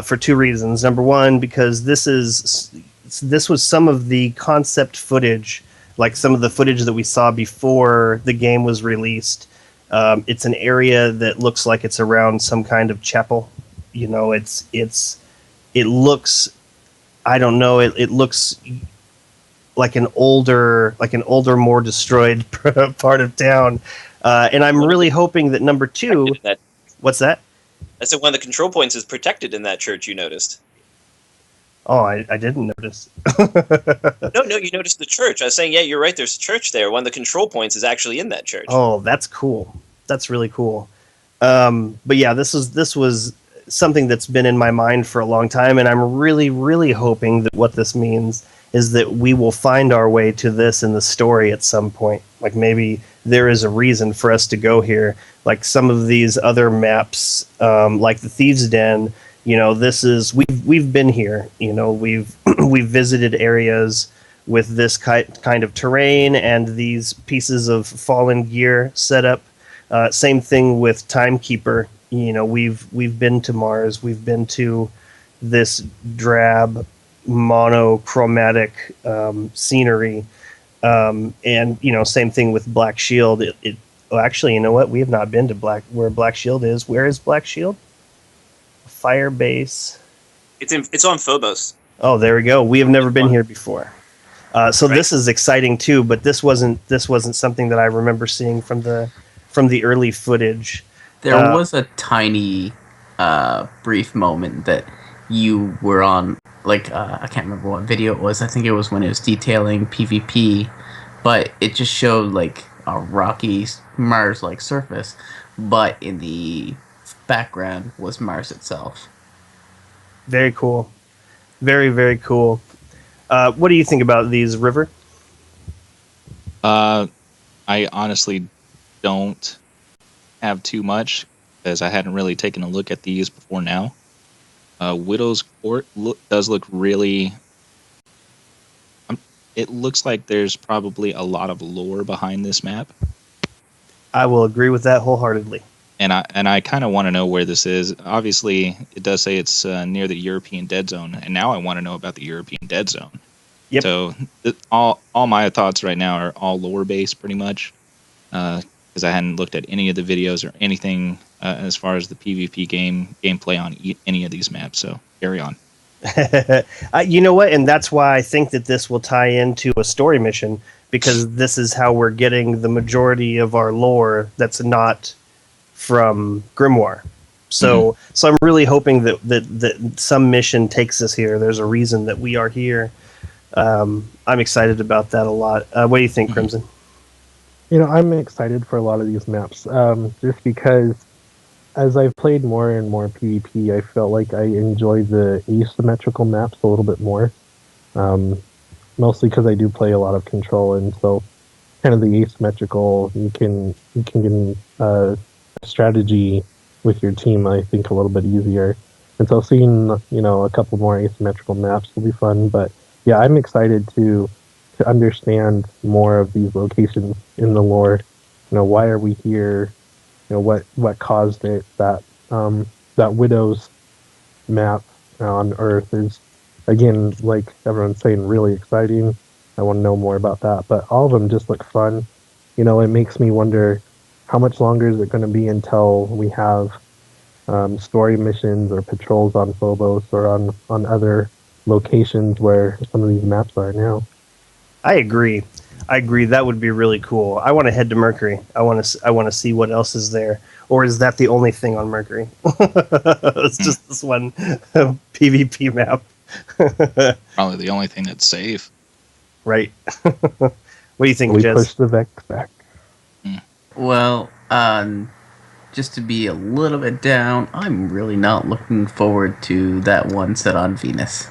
for two reasons. Number one, because this was some of the concept footage, like some of the footage that we saw before the game was released. It's an area that looks like it's around some kind of chapel. You know, it looks, I don't know, it looks like an older, more destroyed part of town. And I'm really hoping that number two. What's that? I said one of the control points is protected in that church. You noticed? Oh, I didn't notice. No, you noticed the church. I was saying, yeah, you're right. There's a church there. One of the control points is actually in that church. Oh, that's cool. That's really cool. But yeah, this was something that's been in my mind for a long time, and I'm really, really hoping that what this means is that we will find our way to this in the story at some point. Like maybe there is a reason for us to go here. Like some of these other maps, like the Thieves' Den, you know, we've been here. You know, we've visited areas with this kind of terrain and these pieces of fallen gear set up. Same thing with Timekeeper. You know, we've been to Mars. We've been to this drab, monochromatic scenery, and you know, same thing with Black Shield. Actually, you know what? We have not been to where Black Shield is. Where is Black Shield? Fire base. It's on Phobos. Oh, there we go. We have never been here before. So Right. This is exciting too. But this wasn't something that I remember seeing from the early footage. There was a tiny brief moment that you were on, like, I can't remember what video it was. I think it was when it was detailing PvP, but it just showed, like, a rocky Mars-like surface, but in the background was Mars itself. Very cool. Very, very cool. What do you think about these, River? I honestly don't have too much because I hadn't really taken a look at these before now. Widow's Court does look really. It looks like there's probably a lot of lore behind this map, I will agree with that wholeheartedly. and I kind of want to know where this is. Obviously, it does say it's near the European Dead Zone, and now I want to know about the European Dead Zone. Yep. So all my thoughts right now are all lore based, pretty much, because I hadn't looked at any of the videos or anything as far as the PvP gameplay on any of these maps. So carry on. You know what? And that's why I think that this will tie into a story mission, because this is how we're getting the majority of our lore that's not from Grimoire. So I'm really hoping that some mission takes us here. There's a reason that we are here. I'm excited about that a lot. What do you think, Crimson? You know, I'm excited for a lot of these maps, just because as I've played more and more PvP, I felt like I enjoy the asymmetrical maps a little bit more. Mostly because I do play a lot of control, and so kind of the asymmetrical, you can get strategy with your team, I think, a little bit easier. And so seeing, you know, a couple more asymmetrical maps will be fun. But yeah, I'm excited to understand more of these locations in the lore. You know, why are we here? You know, what caused it? That Widow's map on Earth is, again, like everyone's saying, really exciting. I want to know more about that. But all of them just look fun. You know, it makes me wonder, how much longer is it going to be until we have story missions or patrols on Phobos or on other locations where some of these maps are now? I agree. That would be really cool. I want to head to Mercury. I want to see what else is there. Or is that the only thing on Mercury? It's just this one PvP map. Probably the only thing that's safe. Right. What do you think, we Jez? push the Vex back. Well, just to be a little bit down, I'm really not looking forward to that one set on Venus.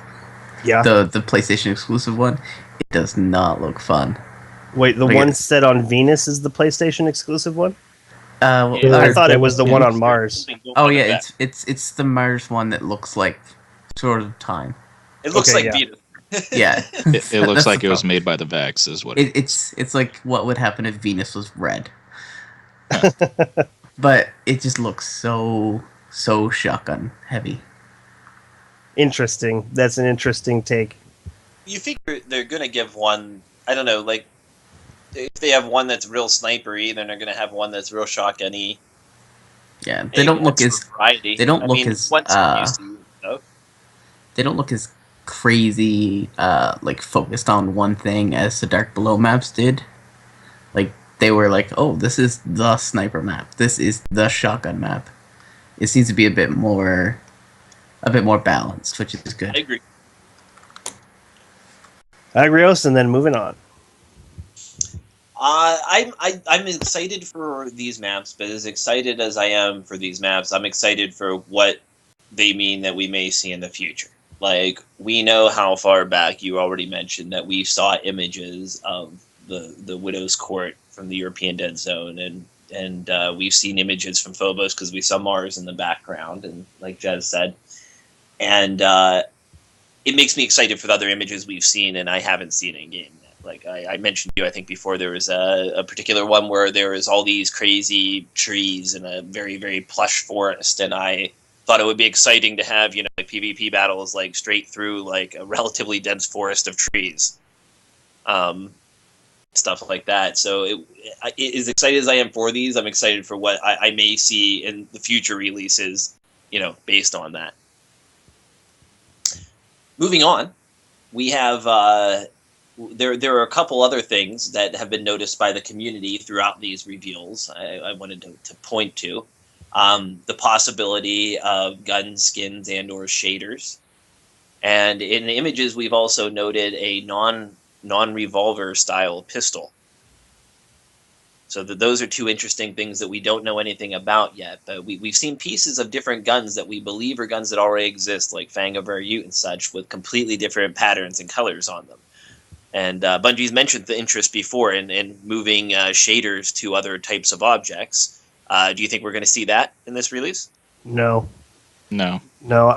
Yeah. The PlayStation exclusive one. It does not look fun. Wait, the one set on Venus is the PlayStation exclusive one? I thought it was the one on Mars. Oh yeah, it's the Mars one that looks like Sword of Time. It looks Okay, like yeah. Venus. Yeah, It looks That's like the it was problem. made by the Vex, is what. It's like what would happen if Venus was red, but it just looks so shotgun heavy. Interesting. That's an interesting take. You figure they're gonna give one. I don't know, like if they have one that's real snipery, then they're gonna have one that's real shotgun-y. Yeah, they Maybe don't look extra as variety. they don't I look mean, as one skin used to stuff. they don't look as crazy like focused on one thing as the Dark Below maps did. Like they were like, oh, this is the sniper map. This is the shotgun map. It seems to be a bit more balanced, which is I good. agree. Agrios, and then moving on. I'm excited for these maps, but as excited as I am for these maps, I'm excited for what they mean that we may see in the future. Like, we know how far back you already mentioned that we saw images of the Widow's Court from the European Dead Zone, and we've seen images from Phobos because we saw Mars in the background, and like Jez said, and it makes me excited for the other images we've seen and I haven't seen in game yet. Like I mentioned to you, I think before, there was a particular one where there was all these crazy trees in a very, very plush forest, and I thought it would be exciting to have, like PvP battles like straight through like a relatively dense forest of trees. Stuff like that. So as excited as I am for these, I'm excited for what I may see in the future releases, based on that. Moving on, we have there are a couple other things that have been noticed by the community throughout these reveals. I wanted to point to the possibility of gun skins and or shaders, and in the images we've also noted a non-revolver style pistol. So those are two interesting things that we don't know anything about yet, but we've seen pieces of different guns that we believe are guns that already exist, like Fang of Ute and such, with completely different patterns and colors on them. And Bungie's mentioned the interest before in moving shaders to other types of objects. Do you think we're going to see that in this release? No. No.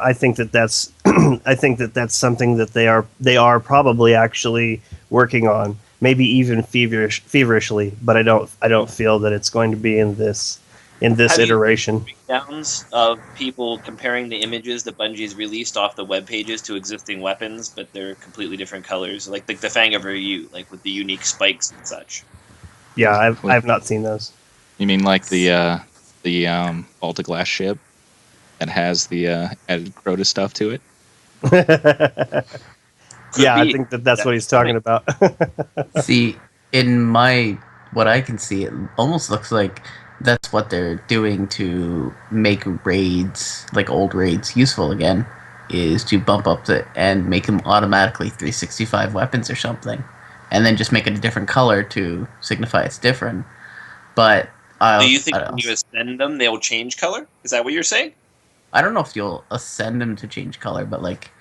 I think that's I think that's something that they are probably actually working on, maybe even feverishly, but I don't feel that it's going to be in this iteration. Breakdowns of people comparing the images that Bungie's released off the web pages to existing weapons, but they're completely different colors, like the Fang of Ute, like with the unique spikes and such. Yeah, I've not seen those. You mean like the Baltic Glass ship that has the added Crota stuff to it? Yeah, I think that's what he's talking about. See, what I can see, it almost looks like that's what they're doing to make raids, like old raids, useful again, is to bump up and make them automatically 365 weapons or something, and then just make it a different color to signify it's different. But do you think when you ascend them, they'll change color? Is that what you're saying? I don't know if you'll ascend them to change color, but like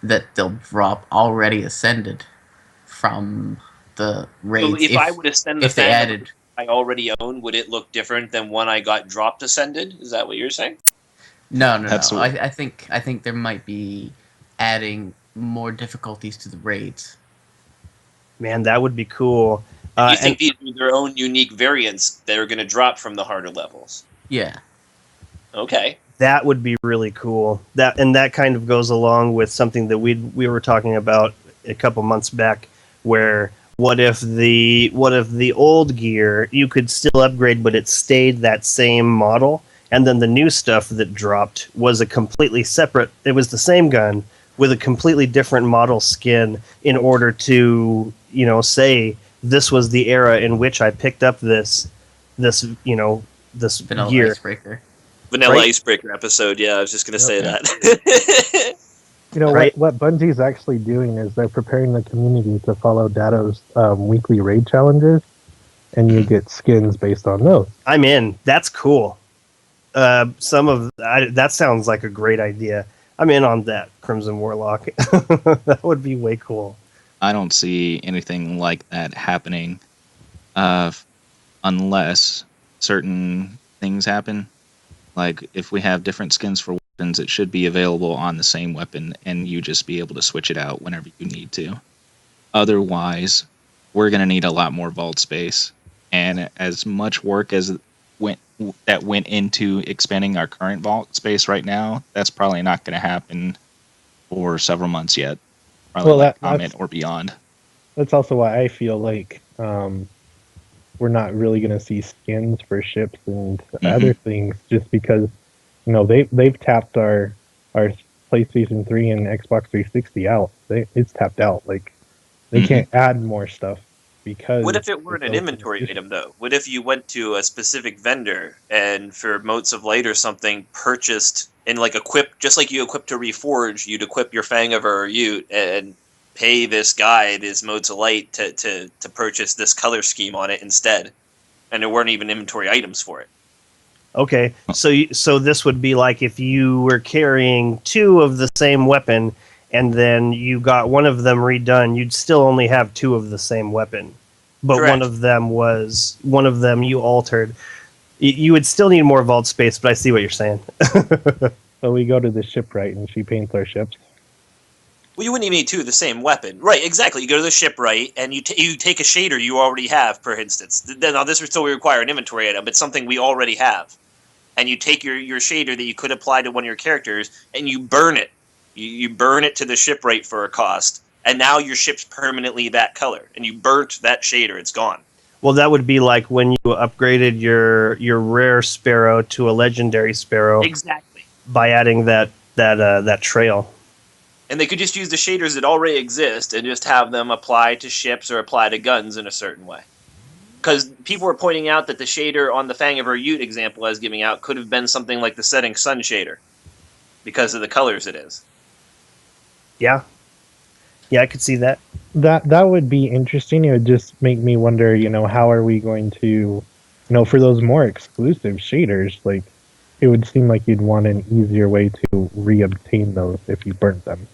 that they'll drop already ascended from the raids. So if I would ascend the they added, I already own, would it look different than one I got dropped ascended? Is that what you're saying? No. I think there might be adding more difficulties to the raids. Man, that would be cool. You think these are their own unique variants that are going to drop from the harder levels? Yeah. Okay. That would be really cool. That kind of goes along with something that we were talking about a couple months back, where what if the old gear you could still upgrade, but it stayed that same model, and then the new stuff that dropped was a completely separate. It was the same gun with a completely different model skin, in order to say this was the era in which I picked up this Vanilla gear. Icebreaker. Vanilla Right? Icebreaker episode. Yeah, I was just going to say Yeah. that. Right. What Bungie's actually doing is they're preparing the community to follow Datto's weekly raid challenges, and you get skins based on those. I'm in. That's cool. That sounds like a great idea. I'm in on that, Crimson Warlock. That would be way cool. I don't see anything like that happening unless certain things happen. Like if we have different skins for weapons, it should be available on the same weapon, and you just be able to switch it out whenever you need to. Otherwise, we're going to need a lot more vault space, and as much work as went into expanding our current vault space right now, that's probably not going to happen for several months yet. Probably Well, like that's Comet or beyond. that's also why I feel like we're not really going to see skins for ships and other things, just because they've tapped our PlayStation 3 and Xbox 360 out. It's tapped out. Like they can't add more stuff because. What if it weren't an inventory item, though? What if you went to a specific vendor and for Motes of Light or something purchased and like equip, just like you equip to Reforge, you'd equip your Fang of Ute and pay this guy, this Motes of Light, to purchase this color scheme on it instead, and there weren't even inventory items for it. Okay, so this would be like if you were carrying two of the same weapon, and then you got one of them redone, you'd still only have two of the same weapon, but Correct. one of them you altered. You would still need more vault space, but I see what you're saying. So we go to the shipwright and she paints our ships. Well, you wouldn't even need two of the same weapon. Right, exactly. You go to the shipwright, and you take a shader you already have, for instance. Now, this would still require an inventory item, but something we already have. And you take your shader that you could apply to one of your characters, and you burn it. You burn it to the shipwright for a cost, and now your ship's permanently that color. And you burnt that shader. It's gone. Well, that would be like when you upgraded your rare sparrow to a legendary sparrow. Exactly. By adding that trail. And they could just use the shaders that already exist and just have them apply to ships or apply to guns in a certain way. Because people were pointing out that the shader on the Fang of Ute example I was giving out could have been something like the Setting Sun shader because of the colors it is. Yeah, I could see that. That would be interesting. It would just make me wonder, how are we going to, for those more exclusive shaders, like, it would seem like you'd want an easier way to re-obtain those if you burnt them.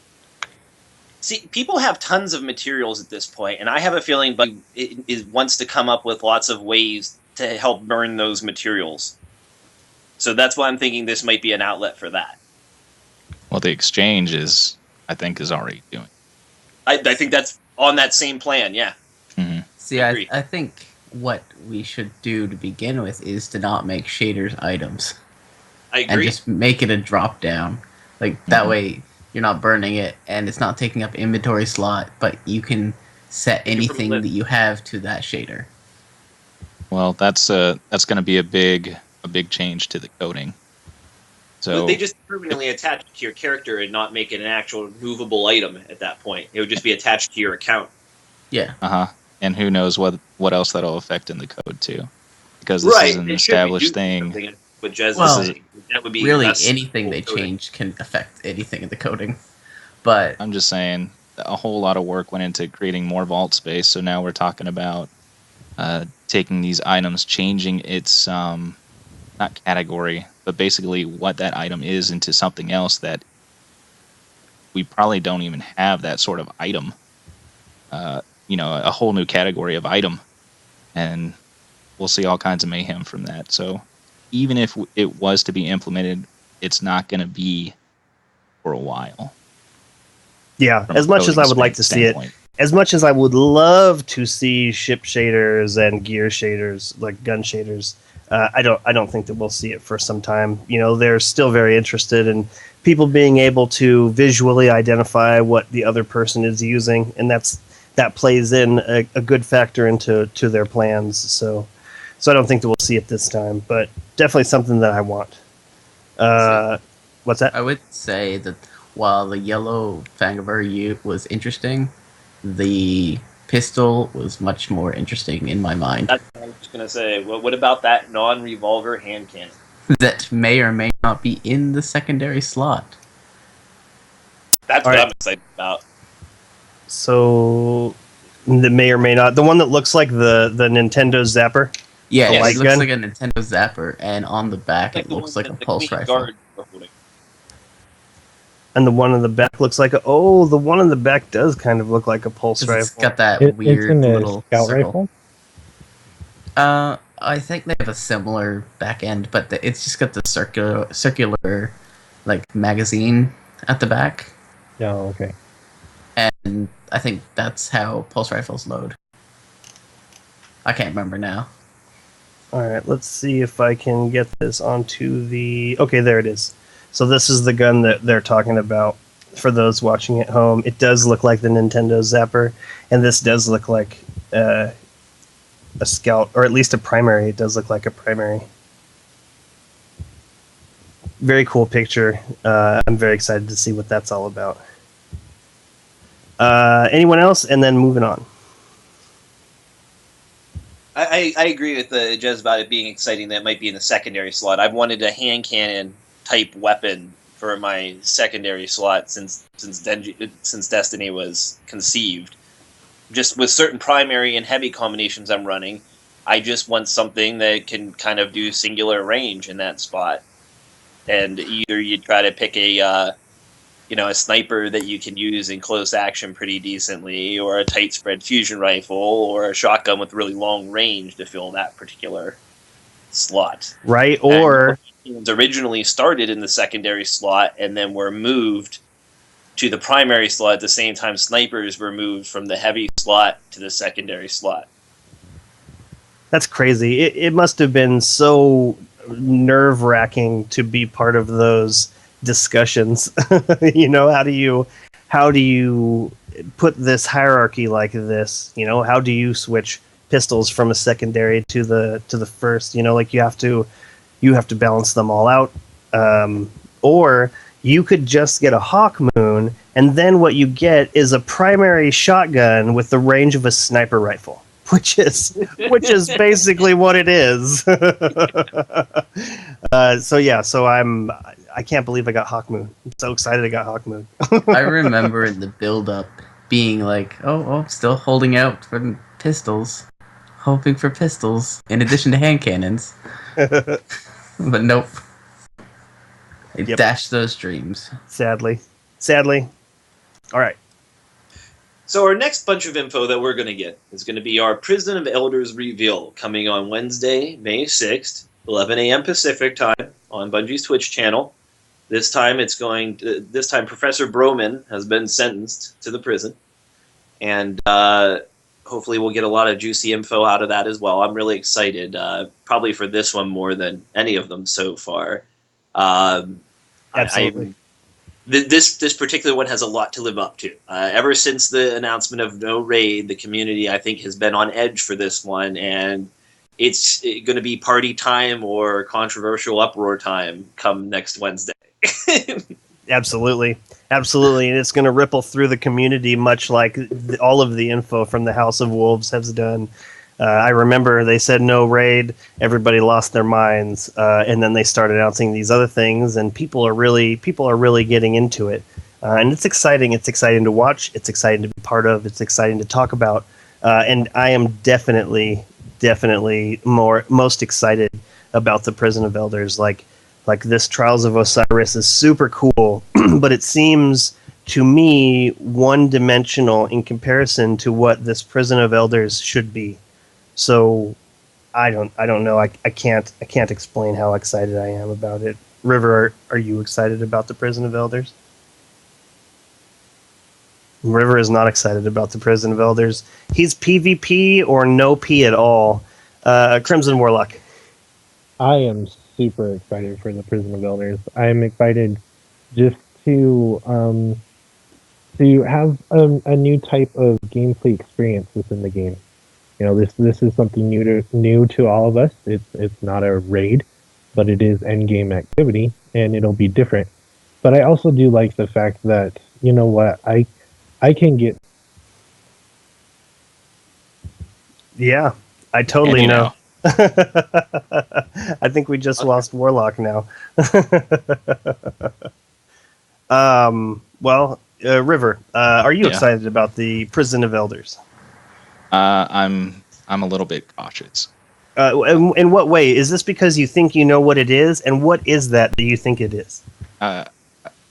See, people have tons of materials at this point, and I have a feeling it wants to come up with lots of ways to help burn those materials. So that's why I'm thinking this might be an outlet for that. Well, the exchange I think is already doing. I think that's on that same plan, yeah. Mm-hmm. See, I think what we should do to begin with is to not make shaders items. I agree. And just make it a drop down. Like, that way you're not burning it, and it's not taking up inventory slot, but you can set anything that you have to that shader. Well, that's going to be a big change to the coding. So they just permanently attach it to your character and not make it an actual movable item at that point. It would just be attached to your account. Yeah. And who knows what else that'll affect in the code too, because this is an established thing. With Jez, that would be really anything they change can affect anything in the coding. But I'm just saying a whole lot of work went into creating more vault space. So now we're talking about taking these items, changing its not category, but basically what that item is into something else that we probably don't even have that sort of item. A whole new category of item, and we'll see all kinds of mayhem from that. So even if it was to be implemented, it's not going to be for a while. Yeah, as much as I would like to see it, as much as I would love to see ship shaders and gear shaders, like gun shaders, I don't think that we'll see it for some time. They're still very interested in people being able to visually identify what the other person is using, and that plays in a good factor into their plans. So I don't think that we'll see it this time, but definitely something that I want. What's that? I would say that while the yellow Fang of Ute was interesting, the pistol was much more interesting in my mind. That's what I was just going to say. What about that non-revolver hand cannon? That may or may not be in the secondary slot. That's what I'm excited about. So, the may or may not. The one that looks like the Nintendo Zapper? Yeah, it looks gun? like a Nintendo Zapper, and on the back it looks like a pulse rifle. And the one in the back looks like the one in the back does kind of look like a pulse rifle. It's got that weird little scout circle. Rifle? I think they have a similar back end, but it's just got the circular like magazine at the back, Oh, okay. and I think that's how pulse rifles load. I can't remember now. All right, let's see if I can get this onto the... Okay, there it is. So this is the gun that they're talking about for those watching at home. It does look like the Nintendo Zapper, and this does look like a Scout, or at least a primary. It does look like a primary. Very cool picture. I'm very excited to see what that's all about. Anyone else? And then moving on. I agree with Jez about it being exciting that it might be in the secondary slot. I've wanted a hand cannon type weapon for my secondary slot since Destiny was conceived. Just with certain primary and heavy combinations I'm running, I just want something that can kind of do singular range in that spot. And either you try to pick a sniper that you can use in close action pretty decently, or a tight spread fusion rifle, or a shotgun with really long range to fill that particular slot. Right, or... And originally started in the secondary slot and then were moved to the primary slot at the same time snipers were moved from the heavy slot to the secondary slot. That's crazy. It must have been so nerve-wracking to be part of those discussions. How do you put this hierarchy like this? How do you switch pistols from a secondary to the first? You have to balance them all out. Or you could just get a Hawk Moon, and then what you get is a primary shotgun with the range of a sniper rifle, which is basically what it is. I can't believe I got Hawk Moon. I'm so excited I got Hawk Moon. I remember in the build-up being like, oh, still holding out for pistols, hoping for pistols in addition to hand cannons. But nope. They dashed those dreams. Sadly. All right. So our next bunch of info that we're going to get is going to be our Prison of Elders reveal coming on Wednesday, May 6th, 11 a.m. Pacific time on Bungie's Twitch channel. This time Professor Broman has been sentenced to the prison, and hopefully we'll get a lot of juicy info out of that as well. I'm really excited, probably for this one more than any of them so far. Absolutely. This particular one has a lot to live up to. Ever since the announcement of no raid, the community, I think, has been on edge for this one, and it's going to be party time or controversial uproar time come next Wednesday. Absolutely. And it's going to ripple through the community, much like all of the info from the House of Wolves has done. I remember they said no raid, everybody lost their minds, and then they started announcing these other things, and people are really getting into it. And it's exciting. It's exciting to watch. It's exciting to be part of. It's exciting to talk about. And I am definitely most excited about the Prison of Elders. Like this Trials of Osiris is super cool, but it seems to me one-dimensional in comparison to what this Prison of Elders should be. So I don't know. I can't explain how excited I am about it. River, are you excited about the Prison of Elders? River is not excited about the Prison of Elders. He's PvP or no P at all. Crimson Warlock. I am super excited for the Prison of Elders. I am excited just to have a new type of gameplay experience within the game. This is something new to all of us. It's not a raid, but it is endgame activity, and it'll be different. But I also do like the fact that, you know what, I can get... Yeah, I totally know. I think we just lost Warlock now. River, are you excited about the Prison of Elders? I'm a little bit cautious. In what way? Is this because you think you know what it is? And what is that you think it is?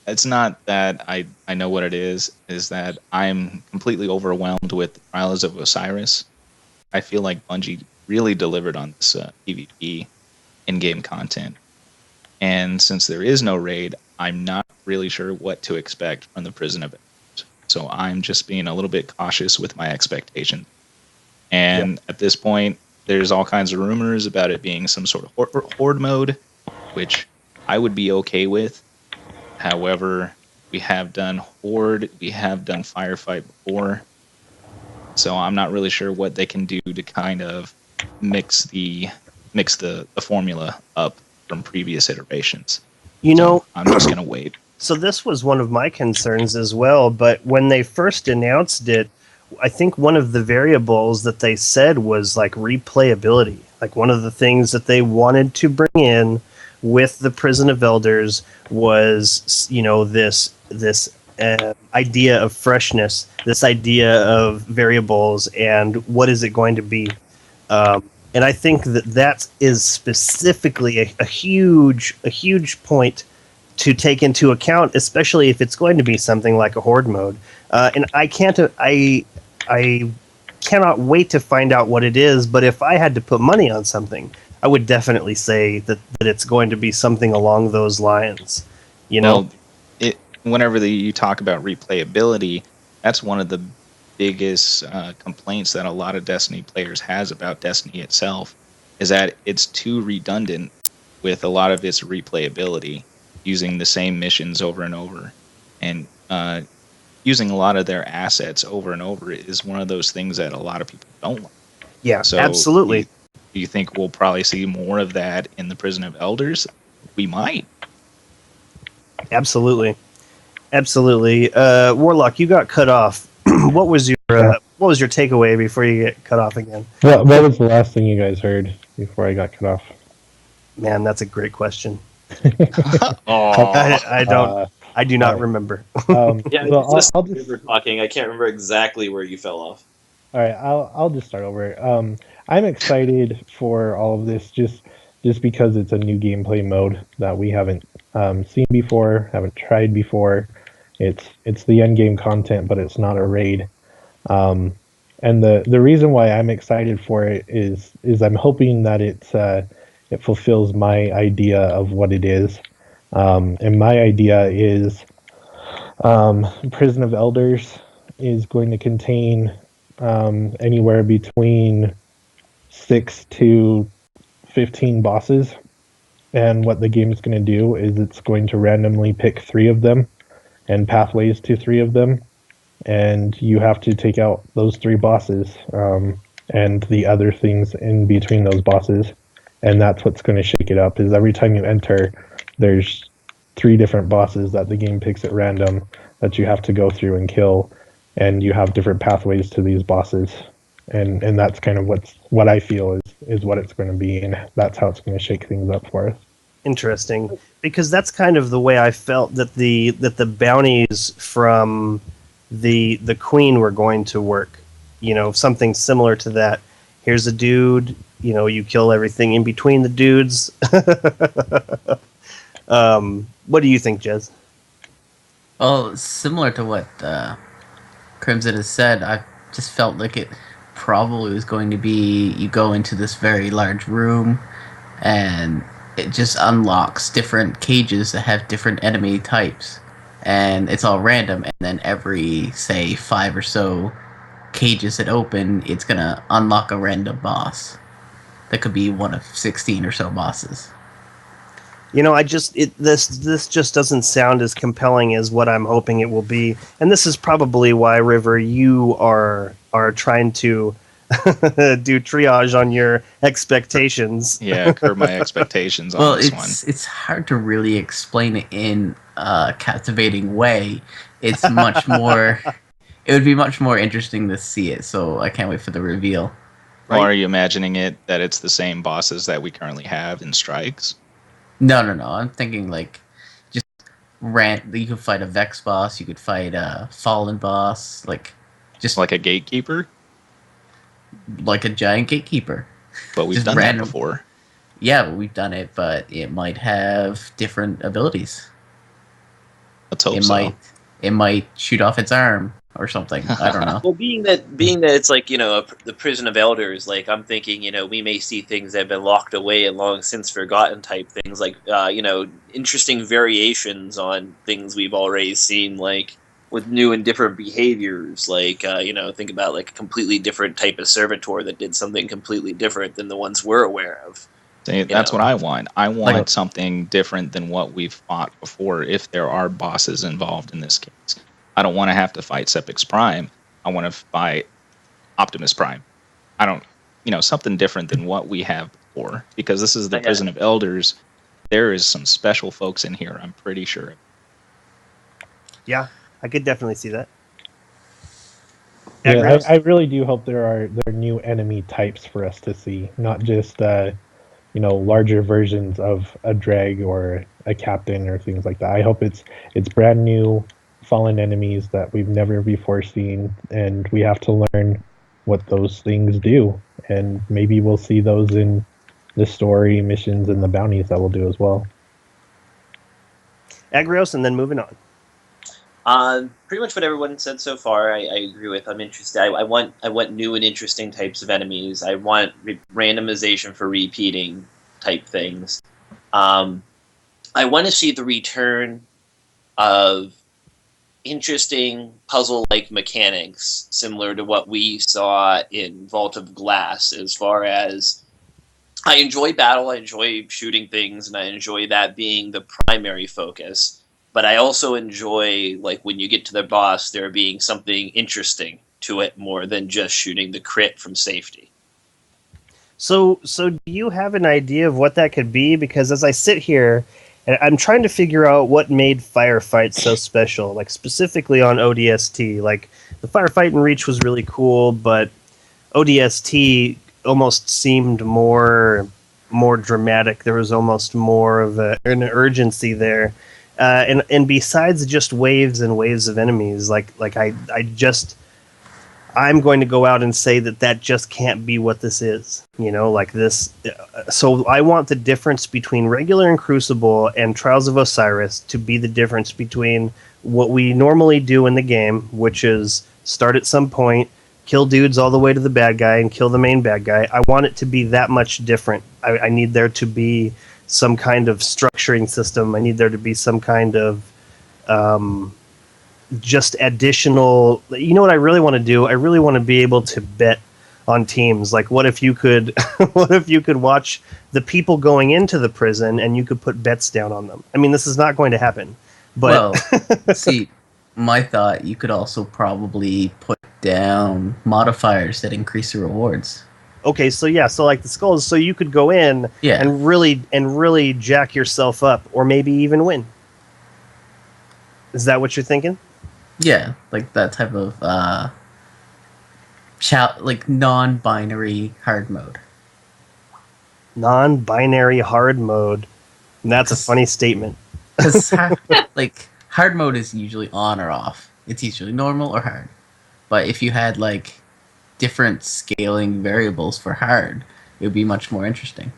It's not that I know what it is that I'm completely overwhelmed with Trials of Osiris. I feel like Bungie really delivered on this PvP in-game content. And since there is no raid, I'm not really sure what to expect from the Prison of Elders. So I'm just being a little bit cautious with my expectations. And at this point, there's all kinds of rumors about it being some sort of horde mode, which I would be okay with. However, we have done horde, we have done firefight before, so I'm not really sure what they can do to kind of mix the formula up from previous iterations. You know, I'm just gonna wait. So this was one of my concerns as well, but when they first announced it, I think one of the variables that they said was like replayability. Like one of the things that they wanted to bring in with the Prison of Elders was, you know, this idea of freshness, this idea of variables, and what is it going to be. And I think that is specifically a huge point to take into account, especially if it's going to be something like a horde mode. And I cannot wait to find out what it is. But if I had to put money on something, I would definitely say that it's going to be something along those lines. You know, whenever you talk about replayability, that's one of the biggest complaints that a lot of Destiny players has about Destiny itself, is that it's too redundant with a lot of its replayability, using the same missions over and over, and using a lot of their assets over and over is one of those things that a lot of people don't like. Yeah, so absolutely. Do you think we'll probably see more of that in the Prison of Elders? We might. Absolutely. Warlock, you got cut off. What was your takeaway before you get cut off again? What was the last thing you guys heard before I got cut off? Man, that's a great question. Oh, I do not remember. Yeah, well, I'll just remember talking. I can't remember exactly where you fell off. All right, I'll just start over. I'm excited for all of this just because it's a new gameplay mode that we haven't seen before, haven't tried before. It's the end game content, but it's not a raid. And the reason why I'm excited for it is I'm hoping that it fulfills my idea of what it is. And my idea is Prison of Elders is going to contain anywhere between 6 to 15 bosses. And what the game is going to do is it's going to randomly pick 3 of them and pathways to 3 of them. And you have to take out those 3 bosses and the other things in between those bosses. And that's what's going to shake it up, is every time you enter, there's 3 different bosses that the game picks at random that you have to go through and kill. And you have different pathways to these bosses. And that's kind of what I feel is what it's going to be, and that's how it's going to shake things up for us. Interesting, because that's kind of the way I felt that the bounties from the Queen were going to work. You know, something similar to that. Here's a dude, you know, you kill everything in between the dudes. What do you think, Jez? Well, similar to what Crimson has said, I just felt like it probably was going to be, you go into this very large room and it just unlocks different cages that have different enemy types, and it's all random, and then every, say, 5 or so cages that open, it's gonna unlock a random boss that could be one of 16 or so bosses. You know, this just doesn't sound as compelling as what I'm hoping it will be, and this is probably why, River, you are trying to do triage on your expectations. Yeah, curb my expectations on this one. It's hard to really explain it in a captivating way. It's much more. It would be much more interesting to see it, so I can't wait for the reveal. Right? Or are you imagining it that it's the same bosses that we currently have in Strikes? No. I'm thinking like just you could fight a Vex boss, you could fight a Fallen boss, just like a Gatekeeper, like a giant Gatekeeper. But we've done that before. Yeah, we've done it, but it might have different abilities. Let's hope so. It might shoot off its arm, or something. I don't know. Well, being that it's like, the prison of elders, like I'm thinking, we may see things that have been locked away and long since forgotten type things, like interesting variations on things we've already seen, like with new and different behaviors, like think about like a completely different type of servitor that did something completely different than the ones we're aware of. See, that's what I want. I want Like- something different than what we've fought before. If there are bosses involved in this case, I don't want to have to fight Sepix Prime. I want to fight Optimus Prime. I don't, something different than what we have before, because this is the Prison of Elders. There is some special folks in here, I'm pretty sure. Yeah, I could definitely see that. Yeah, Agros? I really do hope there are new enemy types for us to see, not just larger versions of a drag or a captain or things like that. I hope it's brand new fallen enemies that we've never before seen, and we have to learn what those things do. And maybe we'll see those in the story missions and the bounties that we'll do as well. Agros, and then moving on. Pretty much what everyone said so far, I agree with. I'm interested. I want new and interesting types of enemies. I want randomization for repeating type things. I want to see the return of interesting puzzle-like mechanics, similar to what we saw in Vault of Glass. As far as I enjoy battle, I enjoy shooting things, and I enjoy that being the primary focus. But I also enjoy, like, when you get to the boss, there being something interesting to it more than just shooting the crit from safety. So do you have an idea of what that could be? Because as I sit here, and I'm trying to figure out what made firefights so special, like specifically on ODST. Like, the firefight in Reach was really cool, but ODST almost seemed more dramatic. There was almost more of an urgency there. And besides just waves and waves of enemies, I'm going to go out and say that just can't be what this is, like this. So I want the difference between regular and Crucible and Trials of Osiris to be the difference between what we normally do in the game, which is start at some point, kill dudes all the way to the bad guy and kill the main bad guy. I want it to be that much different. I need there to be some kind of structuring system. I need there to be some kind of just additional. You know what I really want to do? I really want to be able to bet on teams. Like, what if you could watch the people going into the prison and you could put bets down on them? I mean, this is not going to happen. But Well, see, my thought, you could also probably put down modifiers that increase the rewards. okay, so like the skulls, so you could go in Yeah. and really jack yourself up, or maybe even win. Is that what you're thinking? Yeah, like that type of like non-binary hard mode. Non-binary hard mode. And that's a funny statement. Because like hard mode is usually on or off. It's usually normal or hard. But if you had like different scaling variables for hard, it would be much more interesting.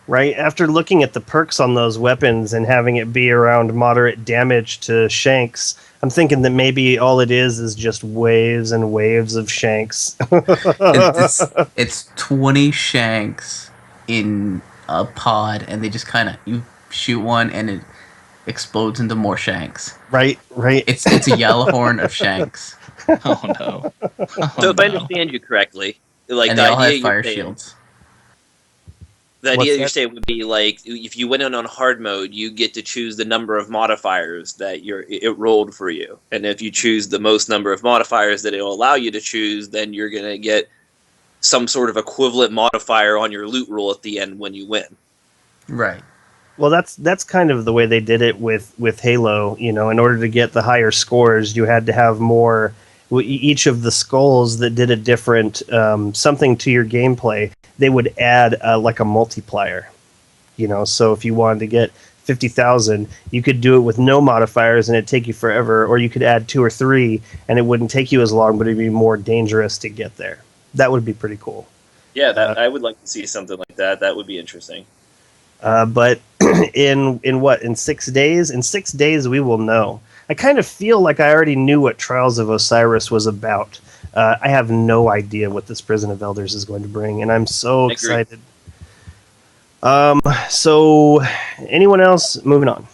Right? After looking at the perks on those weapons and having it be around moderate damage to shanks, I'm thinking that maybe all it is just waves and waves of shanks. It's 20 shanks in a pod, and they just kind of, you shoot one and it explodes into more shanks. Right. It's a yellow horn of shanks. Oh no! So if I understand you correctly, like And the they all idea have fire you're saying, shields. the idea What's you're that? saying would be like, if you went in on hard mode, you get to choose the number of modifiers that it rolled for you, and if you choose the most number of modifiers that it will allow you to choose, then you're gonna get some sort of equivalent modifier on your loot roll at the end when you win. Right. Well, that's kind of the way they did it with Halo. In order to get the higher scores, you had to have more. Each of the skulls that did a different something to your gameplay, they would add like a multiplier. So if you wanted to get 50,000, you could do it with no modifiers and it'd take you forever, or you could add 2 or 3 and it wouldn't take you as long, but it'd be more dangerous to get there. That would be pretty cool. Yeah, I would like to see something like that. That would be interesting. But in 6 days? In 6 days, we will know. I kind of feel like I already knew what Trials of Osiris was about. I have no idea what this Prison of Elders is going to bring, and I'm so I agree. excited. So, anyone else? Moving on.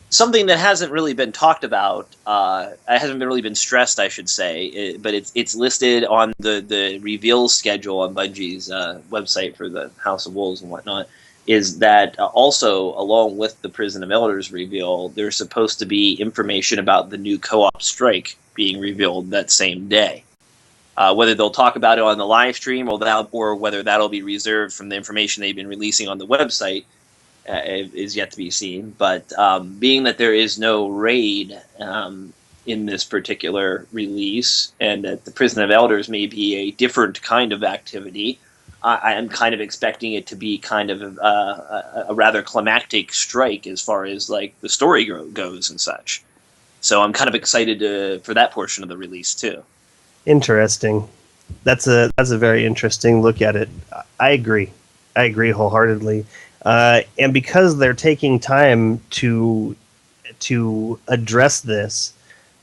Something that hasn't really been talked about, hasn't been really been stressed, I should say, but it's listed on the reveal schedule on Bungie's website for the House of Wolves and whatnot, is that also, along with the Prison of Elders reveal, there's supposed to be information about the new co-op strike being revealed that same day. Whether they'll talk about it on the live stream or whether that'll be reserved from the information they've been releasing on the website is yet to be seen. But being that there is no raid in this particular release, and that the Prison of Elders may be a different kind of activity, I am kind of expecting it to be kind of a rather climactic strike as far as like the story goes and such. So I'm kind of excited for that portion of the release too. Interesting. That's a very interesting look at it. I agree wholeheartedly. And because they're taking time to address this,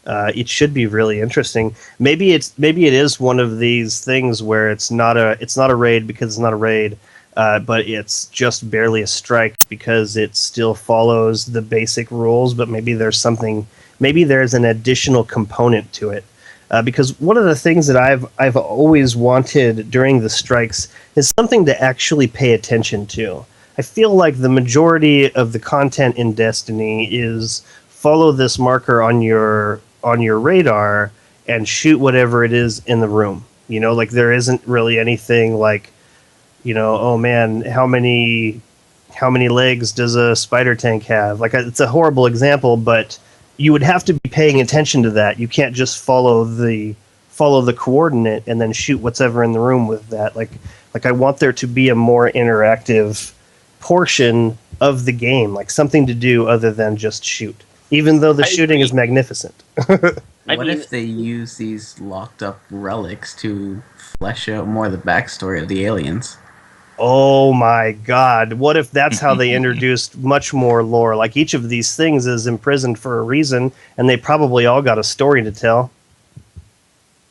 it should be really interesting. Maybe it is one of these things where it's not a raid because it's not a raid, but it's just barely a strike because it still follows the basic rules. But maybe there's an additional component to it. Because one of the things that I've always wanted during the strikes is something to actually pay attention to. I feel like the majority of the content in Destiny is follow this marker on your radar and shoot whatever it is in the room. You know, like there isn't really anything like, you know, oh man, how many legs does a spider tank have? Like it's a horrible example, but you would have to be paying attention to that. You can't just follow the coordinate and then shoot whatever in the room with that. Like I want there to be a more interactive portion of the game, like something to do other than just shoot. Even though the shooting is magnificent. What if they use these locked up relics to flesh out more of the backstory of the aliens? Oh my god, what if that's how they introduced much more lore? Like each of these things is imprisoned for a reason, and they probably all got a story to tell.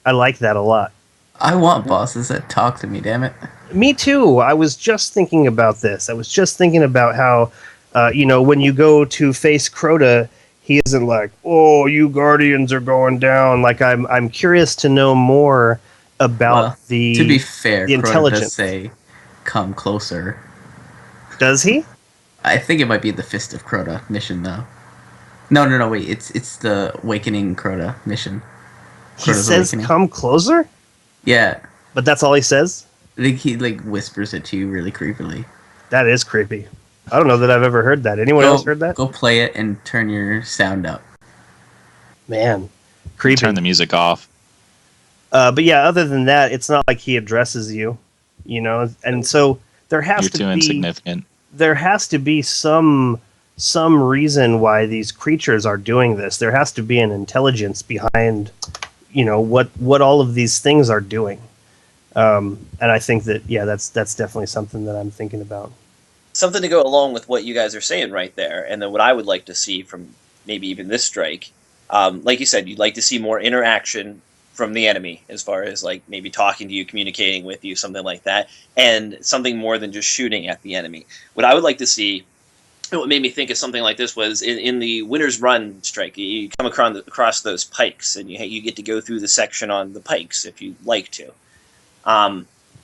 I like that a lot. I want bosses that talk to me, damn it. Me too. I was just thinking about this. I was just thinking about how, when you go to face Crota, he isn't like, oh, you Guardians are going down. Like, I'm curious to know more about To be fair, the Crota intelligence. does say, come closer. Does he? I think it might be the Fist of Crota mission, though. No, wait. It's the Awakening Crota mission. He Crota's says, Awakening. come closer? Yeah. But that's all he says? I think he, whispers it to you really creepily. That is creepy. I don't know that I've ever heard that. Anyone else heard that? Go play it and turn your sound up. Man, creepy. Turn the music off. But yeah, other than that, it's not like he addresses you, you know. And so there has You're to too be insignificant. There has to be some reason why these creatures are doing this. There has to be an intelligence behind, what all of these things are doing. And I think that that's definitely something that I'm thinking about. Something to go along with what you guys are saying right there, and then what I would like to see from maybe even this strike, like you said, you'd like to see more interaction from the enemy as far as like maybe talking to you, communicating with you, something like that, and something more than just shooting at the enemy. What I would like to see, and what made me think of something like this was in the Winter's Run strike, you come across those pikes, and you get to go through the section on the pikes if you'd like to.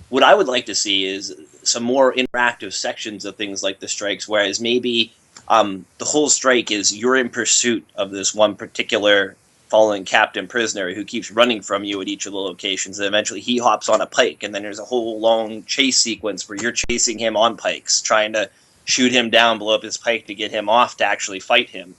What I would like to see is some more interactive sections of things like the strikes, whereas maybe the whole strike is you're in pursuit of this one particular fallen captain prisoner who keeps running from you at each of the locations, and eventually he hops on a pike, and then there's a whole long chase sequence where you're chasing him on pikes, trying to shoot him down, blow up his pike to get him off to actually fight him.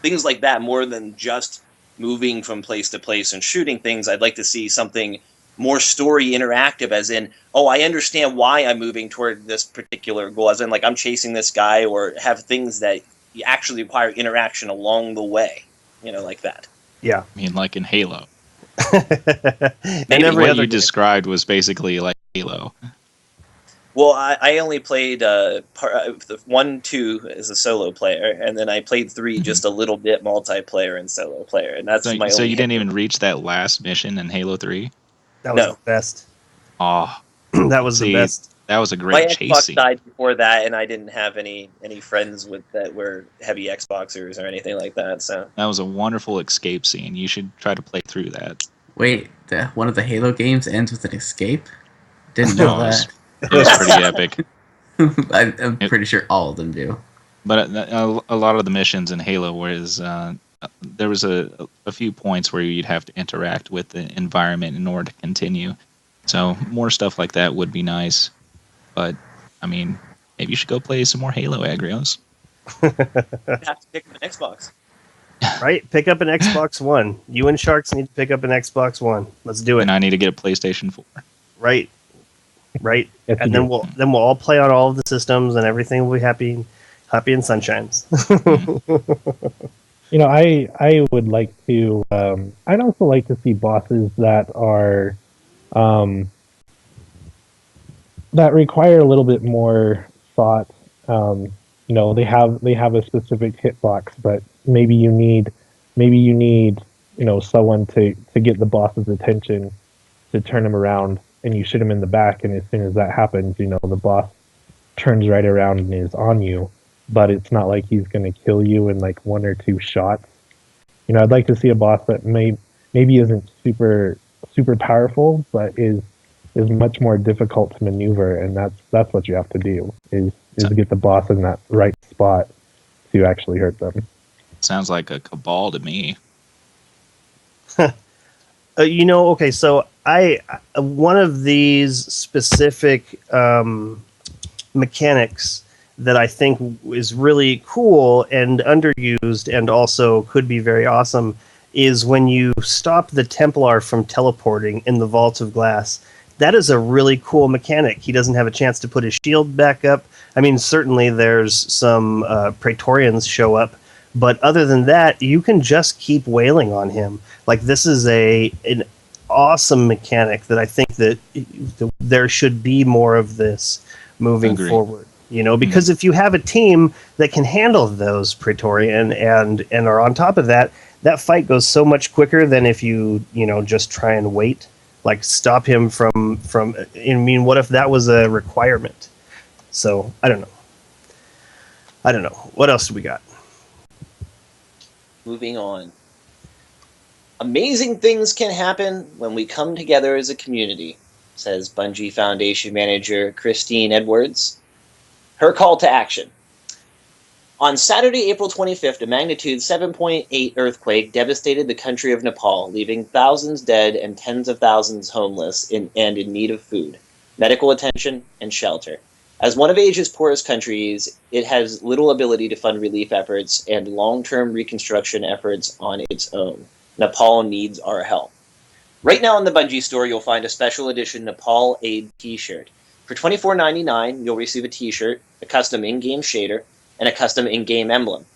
Things like that, more than just moving from place to place and shooting things. I'd like to see something more story interactive, as in, oh, I understand why I'm moving toward this particular goal, as in like I'm chasing this guy, or have things that actually require interaction along the way, like that. Yeah. I mean, like in Halo. And Maybe every what other you game. described was basically like Halo. Well, I only played the 1, 2 as a solo player, and then I played 3 just a little bit multiplayer and solo player, and that's my So only. you didn't even reach that last mission in Halo 3? That was No. the best. Oh, That was the see, best. that was a My great chase Xbox scene. died before that, and I didn't have any friends with that were heavy Xboxers or anything like that. So That was a wonderful escape scene. You should try to play through that. Wait, one of the Halo games ends with an escape? Didn't know Oh, that. it was pretty epic. I'm pretty sure all of them do. But a lot of the missions in Halo was there was a few points where you'd have to interact with the environment in order to continue. So more stuff like that would be nice. But I mean, maybe you should go play some more Halo, Agrios. you have to pick up an Xbox. Right? Pick up an Xbox One. You and Sharks need to pick up an Xbox One. Let's do it. And I need to get a PlayStation 4. Right. Yes, And you then do. we'll all play on all of the systems, and everything will be happy and sunshines. I would like to. I'd also like to see bosses that are that require a little bit more thought. They have a specific hitbox, but maybe you need someone to get the boss's attention to turn him around, and you shoot him in the back, and as soon as that happens, the boss turns right around and is on you. But it's not like he's going to kill you in like 1 or 2 shots. I'd like to see a boss that maybe isn't super powerful, but is much more difficult to maneuver, and that's what you have to do is get the boss in that right spot to actually hurt them. Sounds like a Cabal to me. Okay, so one of these specific mechanics that I think is really cool and underused and also could be very awesome is when you stop the Templar from teleporting in the Vault of Glass. That is a really cool mechanic. He doesn't have a chance to put his shield back up. I mean, certainly there's some Praetorians show up, but other than that, you can just keep wailing on him. Like, this is an awesome mechanic that I think that there should be more of this moving forward. Because if you have a team that can handle those Praetorian and are on top of that, that fight goes so much quicker than if you just try and wait, like stop him from. I mean, what if that was a requirement? So I don't know. What else do we got? Moving on. Amazing things can happen when we come together as a community, says Bungie Foundation manager Christine Edwards. Her call to action. On Saturday, April 25th, a magnitude 7.8 earthquake devastated the country of Nepal, leaving thousands dead and tens of thousands homeless and in need of food, medical attention, and shelter. As one of Asia's poorest countries, it has little ability to fund relief efforts and long-term reconstruction efforts on its own. Nepal needs our help. Right now in the Bungie store, you'll find a special edition Nepal Aid t-shirt. For $24.99, you'll receive a t-shirt, a custom in-game shader, and a custom in-game emblem.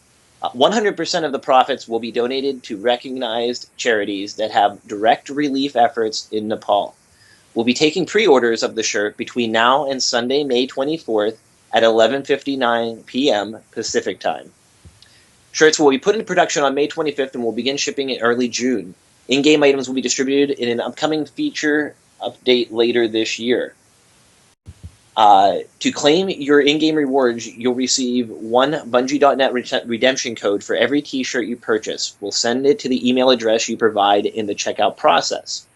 100% of the profits will be donated to recognized charities that have direct relief efforts in Nepal. We'll be taking pre-orders of the shirt between now and Sunday, May 24th at 11:59 p.m. Pacific Time. Shirts will be put into production on May 25th and will begin shipping in early June. In-game items will be distributed in an upcoming feature update later this year. To claim your in-game rewards, you'll receive one Bungie.net redemption code for every t-shirt you purchase. We'll send it to the email address you provide in the checkout process.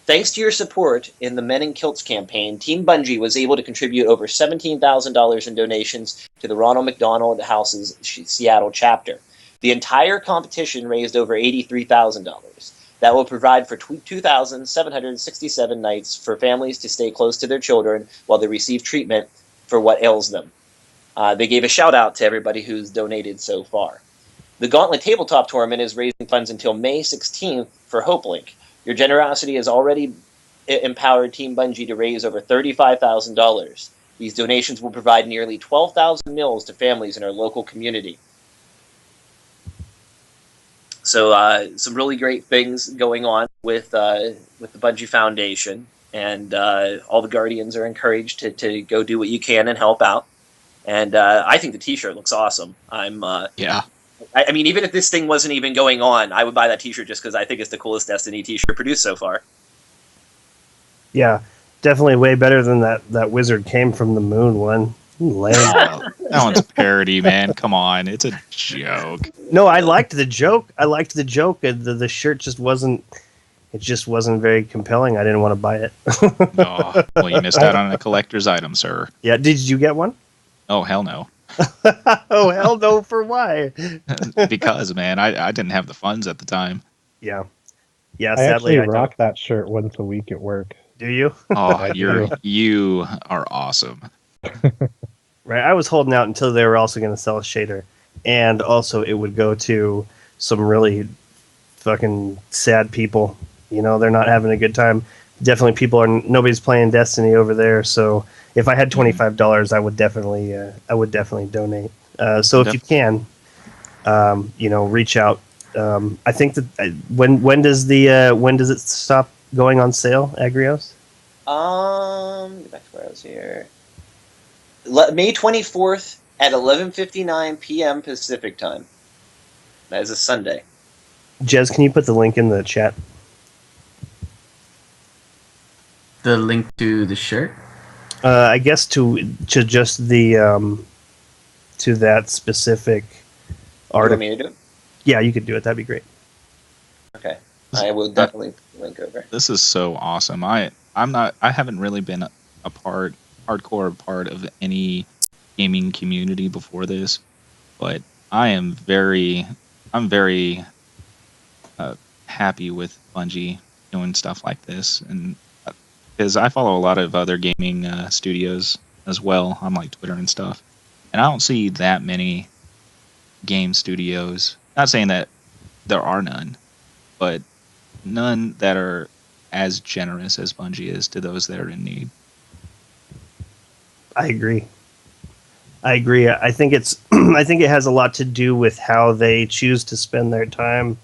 Thanks to your support in the Men in Kilts campaign, Team Bungie was able to contribute over $17,000 in donations to the Ronald McDonald House's Seattle chapter. The entire competition raised over $83,000. That will provide for 2,767 nights for families to stay close to their children while they receive treatment for what ails them. They gave a shout-out to everybody who's donated so far. The Gauntlet Tabletop Tournament is raising funds until May 16th for HopeLink. Your generosity has already empowered Team Bungie to raise over $35,000. These donations will provide nearly 12,000 meals to families in our local community. So some really great things going on with the Bungie Foundation, and all the Guardians are encouraged to go do what you can and help out. And I think the T-shirt looks awesome. Yeah. I mean, even if this thing wasn't even going on, I would buy that T-shirt just because I think it's the coolest Destiny T-shirt produced so far. Yeah, definitely way better than that Wizard Came from the Moon one. Lame. Oh, that one's parody, man. Come on, it's a joke. No, I liked the joke. The shirt just wasn't. It just wasn't very compelling. I didn't want to buy it. Oh, well, you missed out on a collector's item, sir. Yeah, did you get one? Oh, hell no. Oh, hell no! For why? Because, man, I didn't have the funds at the time. Yeah. I Sadly, actually I rock don't. that shirt once a week at work. Do you? Oh, you are awesome. Right. I was holding out until they were also going to sell a shader, and also it would go to some really fucking sad people. You know, they're not having a good time. Definitely, nobody's playing Destiny over there. So if I had $25, I would definitely donate. So if you can, reach out. I think that when does it stop going on sale, Agrios? Get back to where I was here. May 24th at 11:59 p.m. Pacific time. That is a Sunday. Jez, can you put the link in the chat? The link to the shirt? I guess to just the to that specific You want article. me to do it? Yeah, you could do it. That'd be great. Okay. I will definitely put the link over. This is so awesome. I haven't really been a hardcore part of any gaming community before this, but I'm very happy with Bungie doing stuff like this, and because I follow a lot of other gaming studios as well on like Twitter and stuff, and I don't see that many game studios. Not saying that there are none, but none that are as generous as Bungie is to those that are in need. I agree. I think it's. I think it has a lot to do with how they choose to spend their time,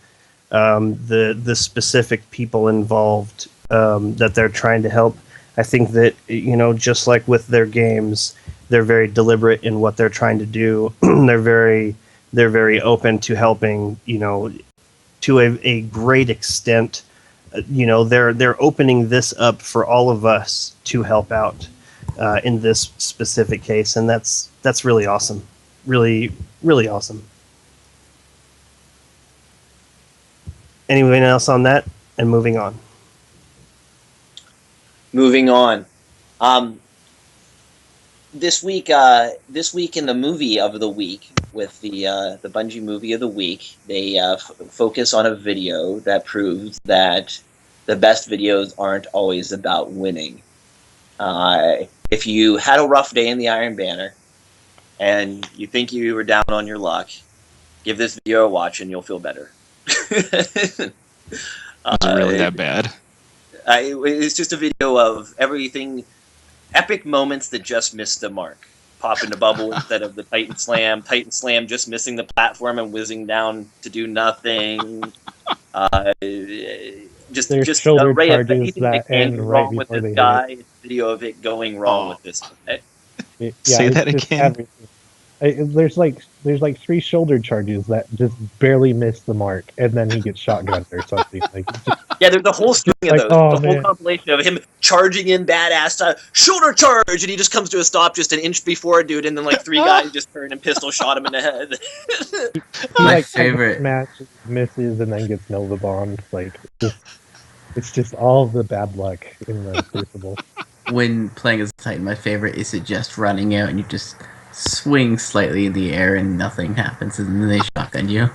the specific people involved that they're trying to help. I think that just like with their games, they're very deliberate in what they're trying to do. they're very open to helping. To a great extent. They're opening this up for all of us to help out. In this specific case, and that's really awesome, really, really awesome. Anyone else on that? And moving on. Moving on. This week in the movie of the week, with the Bungie movie of the week, they focus on a video that proves that the best videos aren't always about winning. If you had a rough day in the Iron Banner and you think you were down on your luck, give this video a watch and you'll feel better. Is it really that bad? It's just a video of everything, epic moments that just missed the mark. Popping the bubble instead of the Titan Slam just missing the platform and whizzing down to do nothing. Just shoulder an array of charges anything that that can end go right wrong with before this they guy. It's a video of it going wrong with this guy. Say that it's just again. everything. There's like 3 shoulder charges that just barely miss the mark, and then he gets shotgunned or something. Like, Yeah, there's a whole string of like, those. oh, The whole man. compilation of him charging in badass style, shoulder charge, and he just comes to a stop just an inch before a dude, and then like 3 guys just turn and pistol shot him in the head. he My like favorite. smashes, misses, and then gets Nova bombed. Like, it's just all the bad luck in the Crucible. When playing as a Titan, my favorite is it just running out and you just swing slightly in the air and nothing happens, and then they shotgun you.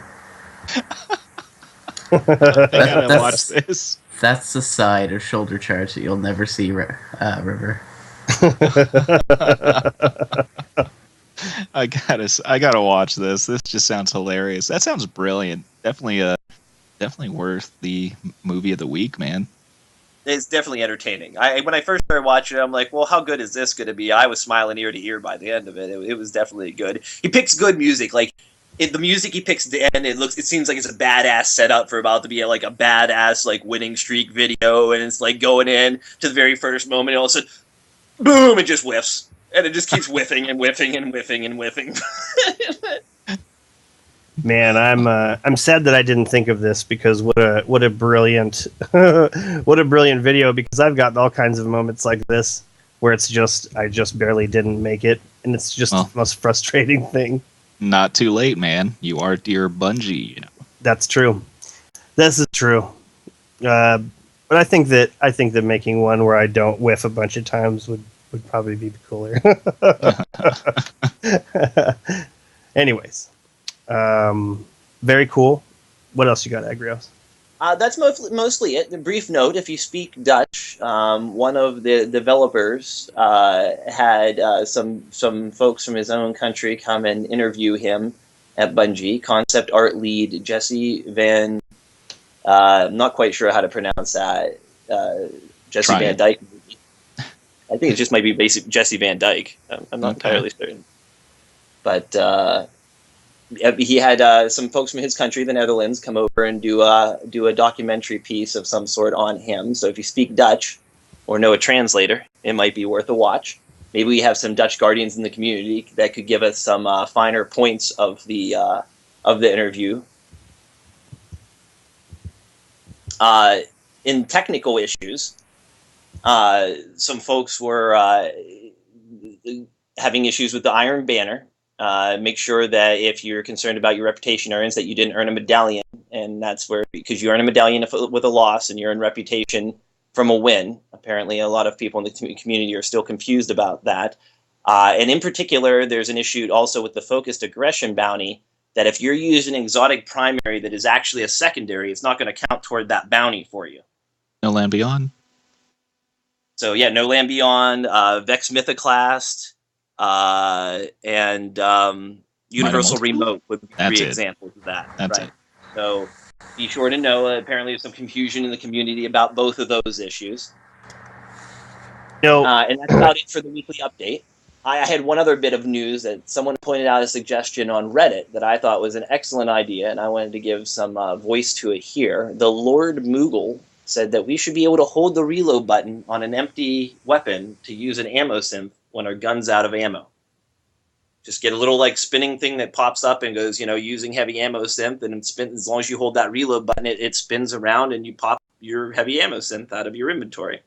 I gotta That's- watch this. That's the side of shoulder charge that you'll never see, River. I gotta watch this. This just sounds hilarious. That sounds brilliant. Definitely worth the movie of the week, man. It's definitely entertaining. When I first started watching it, I'm like, well, how good is this going to be? I was smiling ear to ear by the end of it. It was definitely good. He picks good music. Like, the music he picks at the end, it seems like it's a badass setup for about to be like a badass like winning streak video, and it's like going in to the very first moment, and all of a sudden, boom! It just whiffs, and it just keeps whiffing and whiffing and whiffing and whiffing. Man, I'm sad that I didn't think of this, because what a brilliant what a brilliant video, because I've got all kinds of moments like this where it's just I just barely didn't make it, and it's just the most frustrating thing. Not too late, man. You are dear Bungie, you know. That's true. This is true. But I think that making one where I don't whiff a bunch of times would probably be cooler. Anyways, very cool. What else you got, Agrios? That's mostly it. A brief note: if you speak Dutch, one of the developers had some folks from his own country come and interview him at Bungie. Concept art lead Jesse Van. I'm not quite sure how to pronounce that. Jesse Try Van it. Dyke. I think it just might be basic Jesse Van Dyke. I'm not entirely certain, but. He had some folks from his country, the Netherlands, come over and do a documentary piece of some sort on him. So if you speak Dutch or know a translator, it might be worth a watch. Maybe we have some Dutch guardians in the community that could give us some finer points of the interview. In technical issues, some folks were having issues with the Iron Banner. Make sure that if you're concerned about your reputation earns, that you didn't earn a medallion, and that's where, because you earn a medallion with a loss and you earn reputation from a win. Apparently, a lot of people in the community are still confused about that. And in particular, there's an issue also with the focused aggression bounty, that if you're using an exotic primary that is actually a secondary, it's not going to count toward that bounty for you. No Land Beyond. So yeah, No Land Beyond, Vex Mythoclast, and Universal Remote would be That's three it. examples of that. That's right. it. So be sure to know, apparently there's some confusion in the community about both of those issues. No, And that's about it for the weekly update. I had one other bit of news that someone pointed out a suggestion on Reddit that I thought was an excellent idea, and I wanted to give some voice to it here. The Lord Moogle said that we should be able to hold the reload button on an empty weapon to use an ammo synth when our gun's out of ammo. Just get a little like spinning thing that pops up and goes, using heavy ammo synth, and as long as you hold that reload button, it spins around and you pop your heavy ammo synth out of your inventory.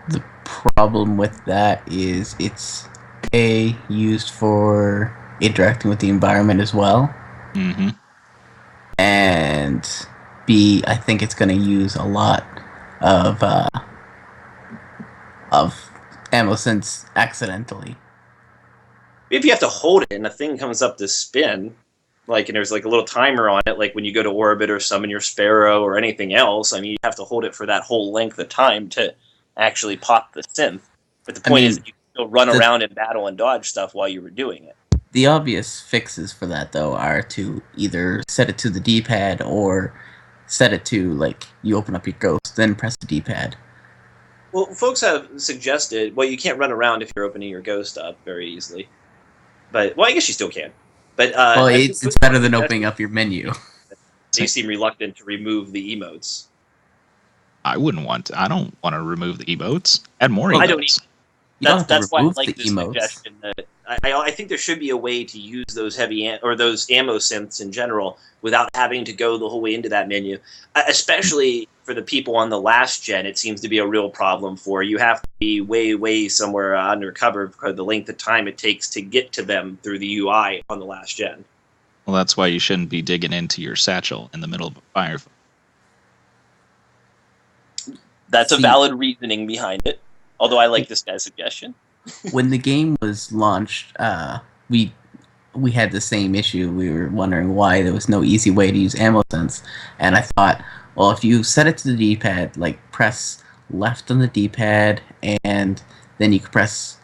The problem with that is it's used for interacting with the environment as well, Mm-hmm. and B, I think it's going to use a lot of ammo synths accidentally. If you have to hold it and a thing comes up to spin, and there's like a little timer on it, like when you go to orbit or summon your Sparrow or anything else, you have to hold it for that whole length of time to actually pop the synth. But the point is that you can still run around and battle and dodge stuff while you were doing it. The obvious fixes for that, though, are to either set it to the D-pad or set it to, you open up your ghost, then press the D-pad. Well, folks have suggested, you can't run around if you're opening your ghost up very easily. But, I guess you still can. But it's better than opening up your menu. They seem reluctant to remove the emotes. I don't want to remove the emotes. Add more emotes. I don't either. That's why I like this emotes. suggestion. That I think there should be a way to use those those ammo synths in general without having to go the whole way into that menu. Especially for the people on the last gen, it seems to be a real problem for. You have to be way, way somewhere undercover because of the length of time it takes to get to them through the UI on the last gen. Well, that's why you shouldn't be digging into your satchel in the middle of a firefight. That's a valid reasoning behind it. Although I like this guy's suggestion. When the game was launched, we had the same issue. We were wondering why there was no easy way to use ammo sense, and I thought, well, if you set it to the D-pad, press left on the D-pad, and then you could press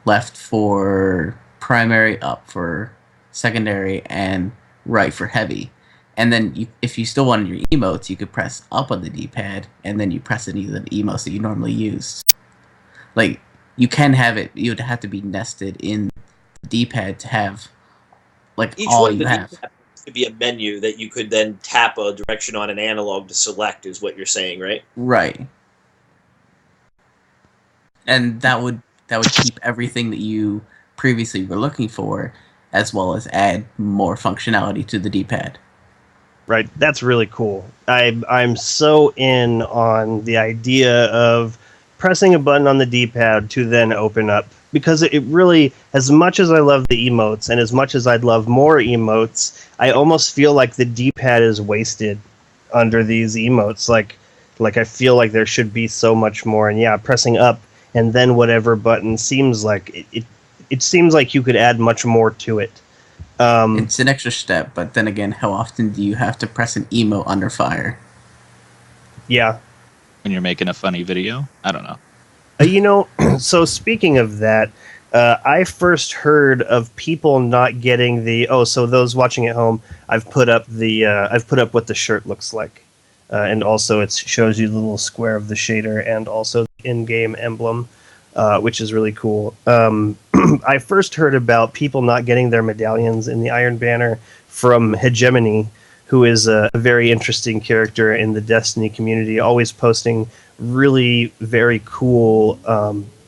left for primary, up for secondary, and right for heavy. And then if you still wanted your emotes, you could press up on the D-pad, and then you press any of the emotes that you normally use. You can have it, you would have to be nested in the D-pad to have like Each all one of you the have. D-pad could be a menu that you could then tap a direction on an analog to select, is what you're saying, right? Right. And that would keep everything that you previously were looking for, as well as add more functionality to the D-pad. Right, that's really cool. I'm so in on the idea of pressing a button on the D-pad to then open up, because it really, as much as I love the emotes and as much as I'd love more emotes, I almost feel like the D-pad is wasted under these emotes. Like I feel like there should be so much more. And yeah, pressing up and then whatever button seems like it seems like you could add much more to it. It's an extra step, but then again, how often do you have to press an emote under fire? Yeah. When you're making a funny video, I don't know. You know, so speaking of that, I first heard of people not getting the. Oh, so those watching at home, I've put up what the shirt looks like, and also it shows you the little square of the shader and also the in-game emblem, which is really cool. I first heard about people not getting their medallions in the Iron Banner from Hegemony, who is a very interesting character in the Destiny community, always posting really very cool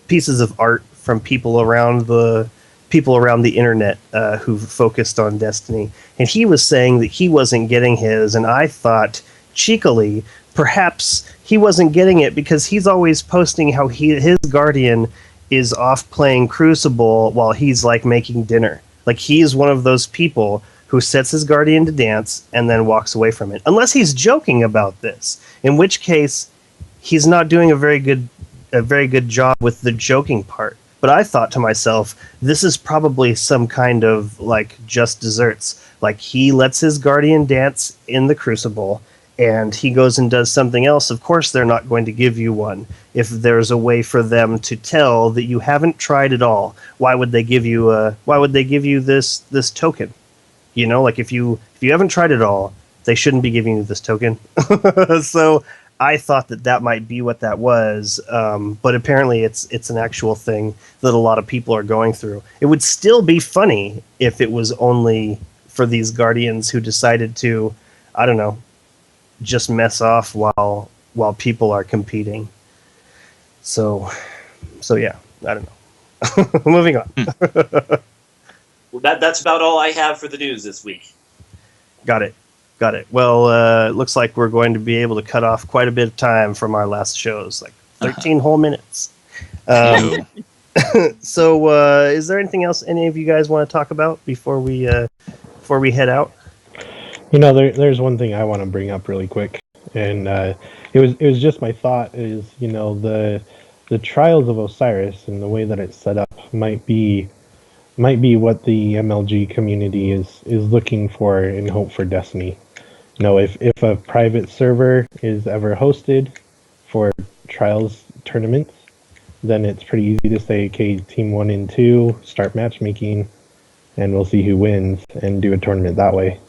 pieces of art from people around the internet who focused on Destiny. And he was saying that he wasn't getting his, and I thought cheekily perhaps he wasn't getting it because he's always posting how his Guardian is off playing Crucible while he's like making dinner. Like he's one of those people who sets his Guardian to dance and then walks away from it. Unless he's joking about this, in which case he's not doing a very good job with the joking part. But I thought to myself, this is probably some kind of like just desserts. Like he lets his Guardian dance in the Crucible and he goes and does something else. Of course they're not going to give you one. If there's a way for them to tell that you haven't tried it all, why would they give you this token? You know, like if you haven't tried it all, they shouldn't be giving you this token. So I thought that might be what that was, but apparently it's an actual thing that a lot of people are going through. It would still be funny if it was only for these Guardians who decided to, I don't know, just mess off while people are competing. So yeah, I don't know. Moving on. Well, that's about all I have for the news this week. Got it. Well, it looks like we're going to be able to cut off quite a bit of time from our last shows, like 13 whole minutes. So, is there anything else any of you guys want to talk about before we head out? You know, there's one thing I want to bring up really quick, and it was just my thought is, you know, the Trials of Osiris and the way that it's set up might be what the MLG community is looking for in hope for Destiny. You know, if a private server is ever hosted for Trials tournaments, then it's pretty easy to say, okay, Team 1 and 2, start matchmaking, and we'll see who wins, and do a tournament that way.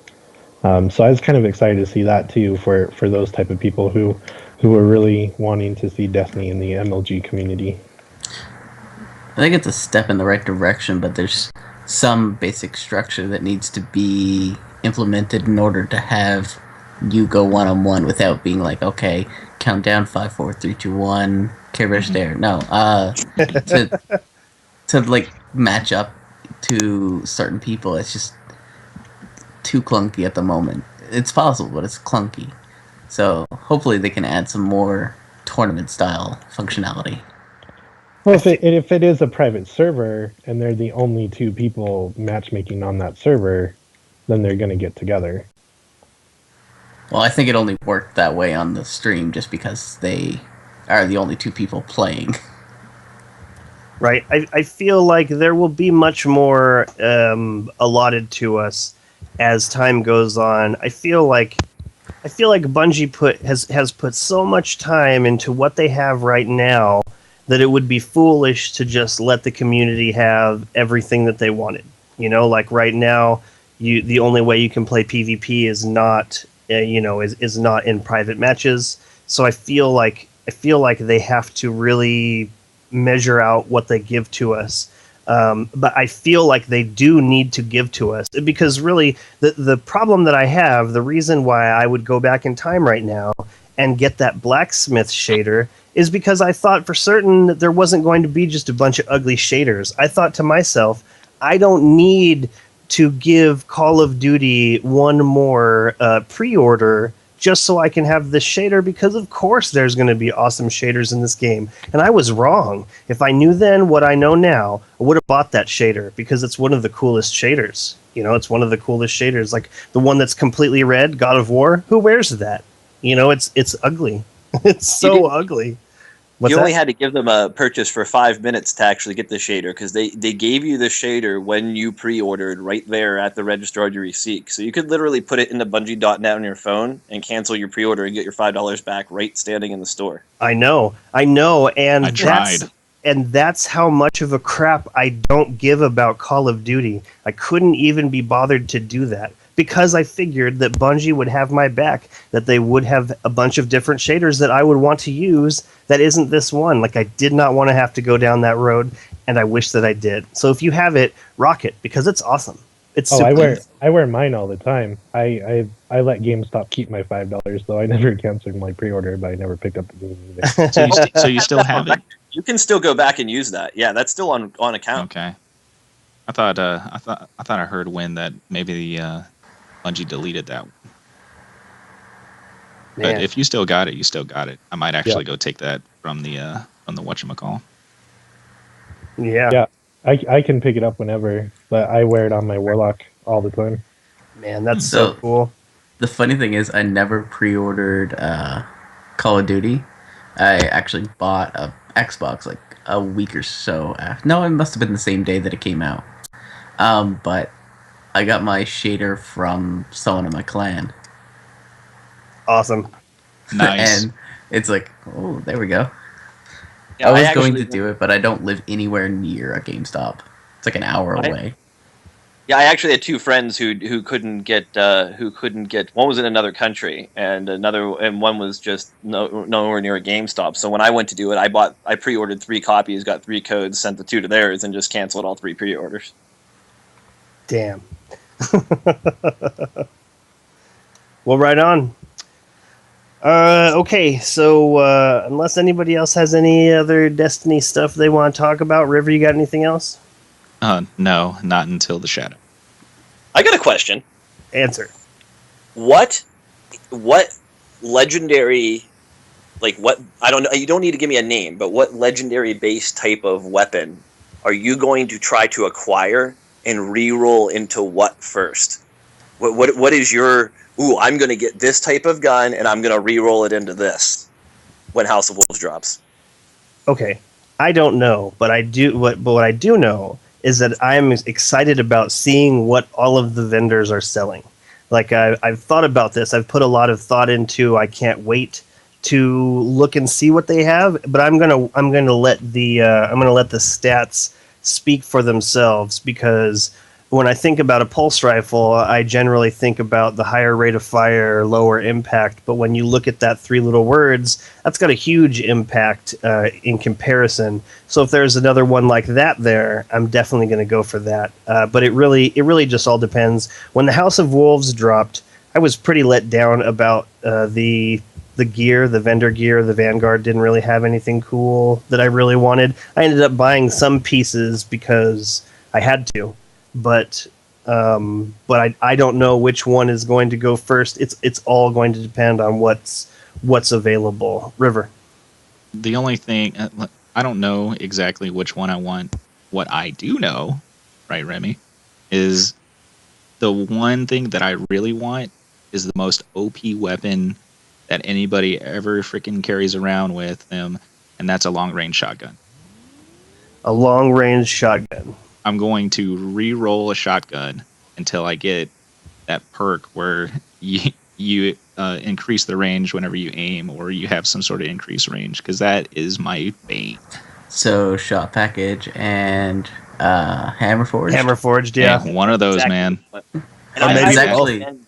So I was kind of excited to see that too for those type of people who are really wanting to see Destiny in the MLG community. I think it's a step in the right direction, but there's some basic structure that needs to be implemented in order to have you go one-on-one without being like, okay, count down 5, 4, 3, 2, 1, Kirish there. No, to like match up to certain people, it's just too clunky at the moment. It's possible, but it's clunky. So hopefully they can add some more tournament-style functionality. Well, if it is a private server and they're the only two people matchmaking on that server, then they're going to get together. Well, I think it only worked that way on the stream just because they are the only two people playing. Right. I feel like there will be much more allotted to us as time goes on. I feel like Bungie has put so much time into what they have right now that it would be foolish to just let the community have everything that they wanted. You know, like right now, the only way you can play PvP is not is not in private matches. So I feel like they have to really measure out what they give to us. But I feel like they do need to give to us, because really the problem that I have, the reason why I would go back in time right now and get that blacksmith shader is because I thought for certain that there wasn't going to be just a bunch of ugly shaders. I thought to myself, I don't need to give Call of Duty one more pre-order just so I can have this shader, because of course there's going to be awesome shaders in this game. And I was wrong. If I knew then what I know now, I would have bought that shader, because it's one of the coolest shaders. You know, it's one of the coolest shaders. Like the one that's completely red, God of War, who wears that? You know, it's ugly. It's so ugly. What's You only that? had to give them a purchase for 5 minutes to actually get the shader, because they gave you the shader when you pre-ordered right there at the register on your receipt. So you could literally put it into Bungie.net on your phone and cancel your pre-order and get your $5 back right standing in the store. I know, and I tried. that's how much of a crap I don't give about Call of Duty. I couldn't even be bothered to do that, because I figured that Bungie would have my back, that they would have a bunch of different shaders that I would want to use that isn't this one. Like, I did not want to have to go down that road, and I wish that I did. So if you have it, rock it, because it's awesome. It's Oh, super I wear mine all the time. I let GameStop keep my $5, though I never canceled my pre-order, but I never picked up the game either. So you still have it? You can still go back and use that. Yeah, that's still on account. Okay. I thought I heard when that maybe the Bungie deleted that. But Man. if you still got it, you still got it. I might actually go take that from the whatchamacall. Yeah. Yeah. I can pick it up whenever, but I wear it on my Warlock all the time. Man, that's so So- cool. The funny thing is, I never pre-ordered Call of Duty. I actually bought a Xbox like a week or so after. No, it must have been the same day that it came out. But I got my shader from someone in my clan. Awesome. Nice. And it's like, oh, there we go. Yeah, I was actually going to do it, but I don't live anywhere near a GameStop. It's like an hour away. Yeah, I actually had two friends who couldn't get one was in another country and one was just nowhere near a GameStop. So when I went to do it, I pre-ordered 3 copies, got 3 codes, sent the 2 to theirs, and just canceled all 3 pre-orders. Damn. Well, right on. Okay, so unless anybody else has any other Destiny stuff they want to talk about, River, you got anything else? No, not until the shadow. I got a question. Answer. What legendary, like what, I don't know, you don't need to give me a name, but what legendary base type of weapon are you going to try to acquire and re-roll into what first? What is your, I'm going to get this type of gun and I'm going to re-roll it into this when House of Wolves drops? Okay, I don't know, but what I do know is that I'm excited about seeing what all of the vendors are selling. Like I've thought about this. I've put a lot of thought into. I can't wait to look and see what they have. But I'm gonna let the stats speak for themselves, because when I think about a pulse rifle, I generally think about the higher rate of fire, lower impact. But when you look at that 3 little words, that's got a huge impact in comparison. So if there's another one like that there, I'm definitely going to go for that. But it really just all depends. When the House of Wolves dropped, I was pretty let down about the gear, the vendor gear. The Vanguard didn't really have anything cool that I really wanted. I ended up buying some pieces because I had to. But I don't know which one is going to go first. It's all going to depend on what's available. River. The only thing, I don't know exactly which one I want. What I do know, right, Remy, is the one thing that I really want is the most OP weapon that anybody ever freaking carries around with them, and that's a long-range shotgun. A long-range shotgun. I'm going to re-roll a shotgun until I get that perk where you increase the range whenever you aim, or you have some sort of increased range, because that is my bane. So shot package and hammer forged. Hammer forged, yeah. Hey, one of those, Exactly. man. And Or maybe highly actually- recommend-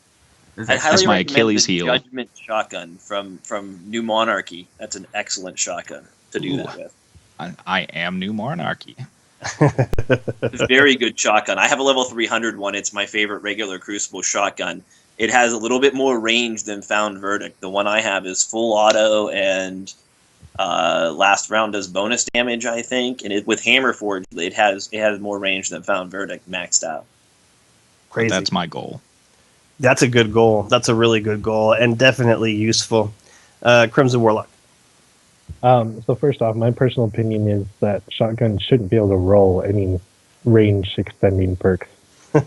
Is I that- highly That's my recommend Achilles the heel. Judgment shotgun from New Monarchy. That's an excellent shotgun to do Ooh. that with. I am New Monarchy. Very good shotgun. I have a level 300 one. It's my favorite regular Crucible shotgun. It has a little bit more range than Found Verdict. The one I have is full auto and last round does bonus damage, I think. And with Hammer Forge, it has more range than Found Verdict maxed out. Crazy. That's my goal. That's a good goal. That's a really good goal and definitely useful. Crimson Warlock. So first off, my personal opinion is that shotgun shouldn't be able to roll any range extending perks.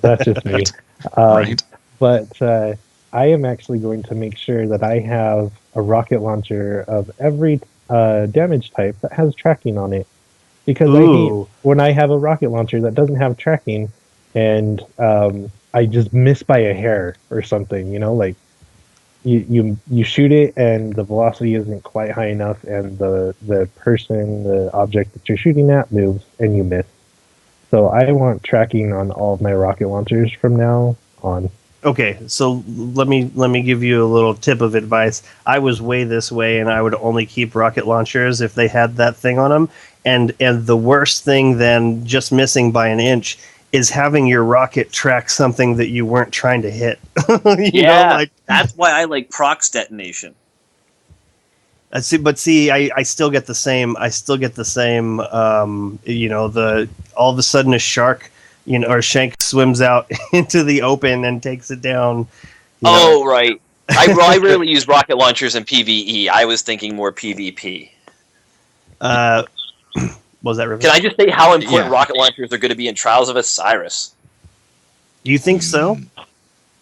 That's just me. Right. But I am actually going to make sure that I have a rocket launcher of every damage type that has tracking on it. Because I hate when I have a rocket launcher that doesn't have tracking and I just miss by a hair or something, like you shoot it and the velocity isn't quite high enough and the object that you're shooting at moves and you miss. So I want tracking on all of my rocket launchers from now on. Okay, so let me give you a little tip of advice. I was way this way, and I would only keep rocket launchers if they had that thing on them. And the worst thing than just missing by an inch is having your rocket track something that you weren't trying to hit. That's why I like prox detonation. I still get the same. All of a sudden a shark, or shank swims out into the open and takes it down. Right. I rarely use rocket launchers in PvE. I was thinking more PvP. Was that River? Can I just say how important rocket launchers are going to be in Trials of Osiris? You think so?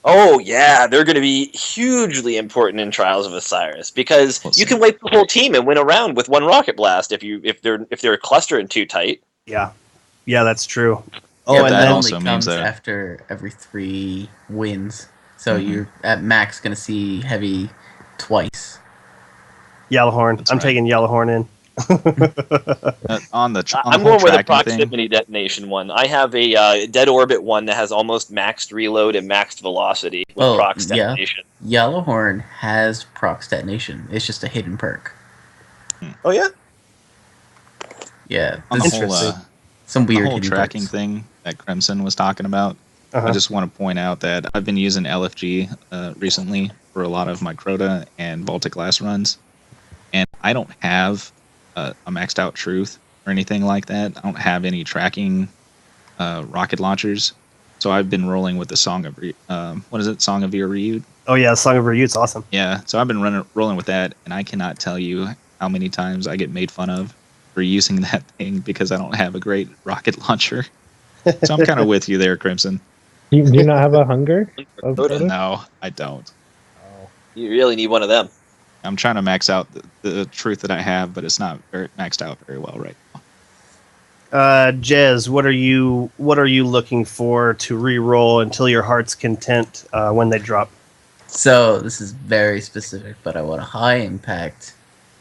Oh yeah, they're going to be hugely important in Trials of Osiris because you can wipe the whole team and win a round with one rocket blast if they're clustering too tight. Yeah, that's true. And that that also only means comes that after every 3 wins. So you're at max going to see heavy twice. Yellowhorn. That's I'm right. taking Yellowhorn in. On the I'm whole going with a tracking thing, proximity detonation one. I have a dead orbit one that has almost maxed reload and maxed velocity with prox detonation. Yellowhorn has prox detonation. It's just a hidden perk. Oh yeah. Yeah, on this the is whole some weird the whole hidden tracking perks. thing that Crimson was talking about. Uh-huh. I just want to point out that I've been using LFG recently for a lot of my Crota and Baltic Glass runs, and I don't have a maxed out Truth or anything like that. I don't have any tracking rocket launchers, so I've been rolling with the Song of Song of Ryud? Oh yeah, Song of Ryud, it's awesome. Yeah, so I've been rolling with that, and I cannot tell you how many times I get made fun of for using that thing because I don't have a great rocket launcher. So I'm kind of with you there, Crimson. Do you not have a hunger? No, I don't. You really need one of them. I'm trying to max out the Truth that I have, but it's not very maxed out very well right now. Jez, what are you looking for to re-roll until your heart's content when they drop? So this is very specific, but I want a high impact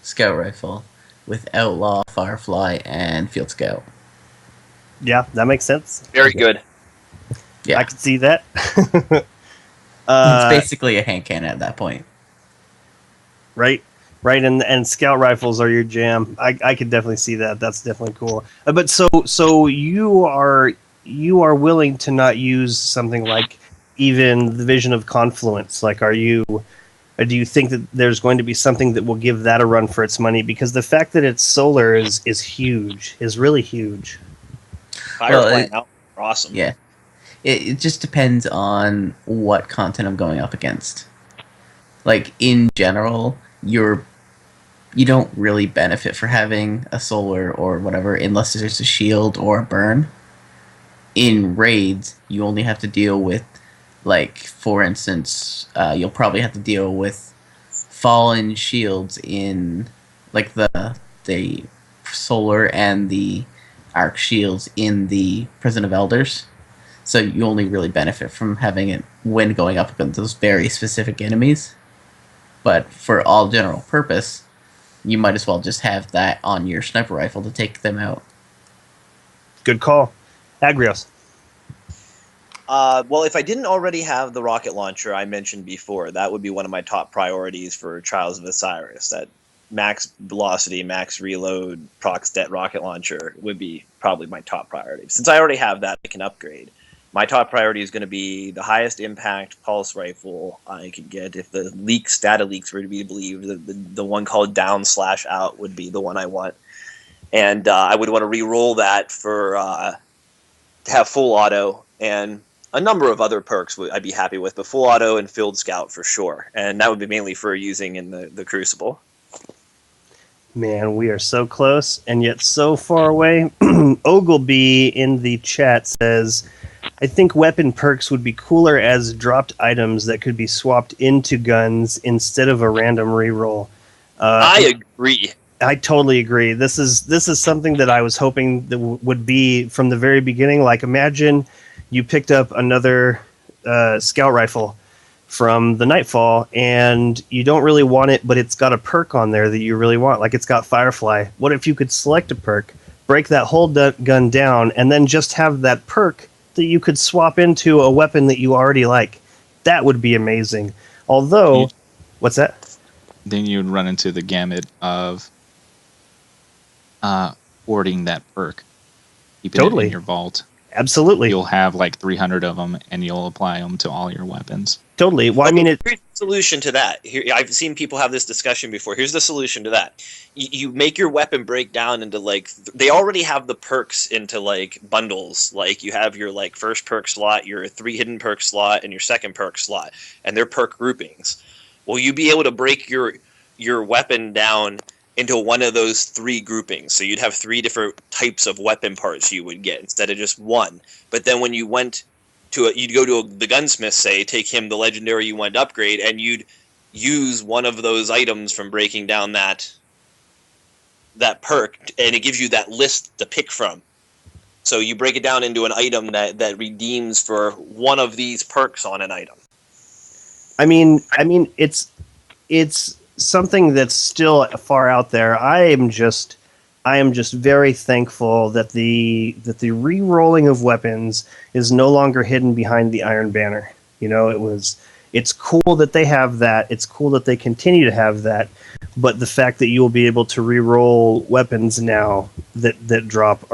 scout rifle with Outlaw, Firefly, and Field Scout. Yeah, that makes sense. Very good. Yeah, I can see that. it's basically a hand cannon at that point. Right, and scout rifles are your jam. I could definitely see that. That's definitely cool. But so you are willing to not use something like even the Vision of Confluence? Like, do you think that there's going to be something that will give that a run for its money? Because the fact that it's solar is huge, is really huge. Firefly now are awesome. Yeah, it just depends on what content I'm going up against. Like in general, you don't really benefit for having a solar or whatever unless there's a shield or a burn. In raids, you only have to deal with, like, for instance, you'll probably have to deal with fallen shields in, like, the solar and the arc shields in the Prison of Elders. So you only really benefit from having it when going up against those very specific enemies. But for all general purpose, you might as well just have that on your sniper rifle to take them out. Good call. Agrios. Well, if I didn't already have the rocket launcher I mentioned before, that would be one of my top priorities for Trials of Osiris. That max velocity, max reload, proc stat rocket launcher would be probably my top priority. Since I already have that, I can upgrade. My top priority is going to be the highest impact pulse rifle I could get. If the data leaks were to be believed, the one called down/out would be the one I want. And I would want to re-roll that for to have full auto, and a number of other perks I'd be happy with, but full auto and field scout for sure. And that would be mainly for using in the Crucible. Man, we are so close and yet so far away. Ogleby in the chat says, I think weapon perks would be cooler as dropped items that could be swapped into guns instead of a random reroll. I agree. I totally agree. This is something that I was hoping that would be from the very beginning. Like, imagine you picked up another scout rifle from the Nightfall, and you don't really want it, but it's got a perk on there that you really want. Like, it's got Firefly. What if you could select a perk, break that whole gun down, and then just have that perk that you could swap into a weapon that you already like? That would be amazing. Although, what's that? Then you'd run into the gamut of hoarding that perk, keeping it in your vault. Absolutely. You'll have like 300 of them, and you'll apply them to all your weapons. Totally. Well, I mean, here's the solution to that. Here, I've seen people have this discussion before. Here's the solution to that. You make your weapon break down into like they already have the perks into like bundles. Like you have your like first perk slot, your 3 hidden perk slot, and your second perk slot, and they're perk groupings. Will you be able to break your weapon down into one of those 3 groupings? So you'd have 3 different types of weapon parts you would get instead of just one. But then when you went you'd go to the gunsmith, say, take him the legendary you wanted to upgrade, and you'd use one of those items from breaking down that perk, and it gives you that list to pick from. So you break it down into an item that redeems for one of these perks on an item. I mean, it's something that's still far out there. I am just very thankful that the re-rolling of weapons is no longer hidden behind the Iron Banner. You know, it's cool that they have that. It's cool that they continue to have that. But the fact that you will be able to re-roll weapons now that drop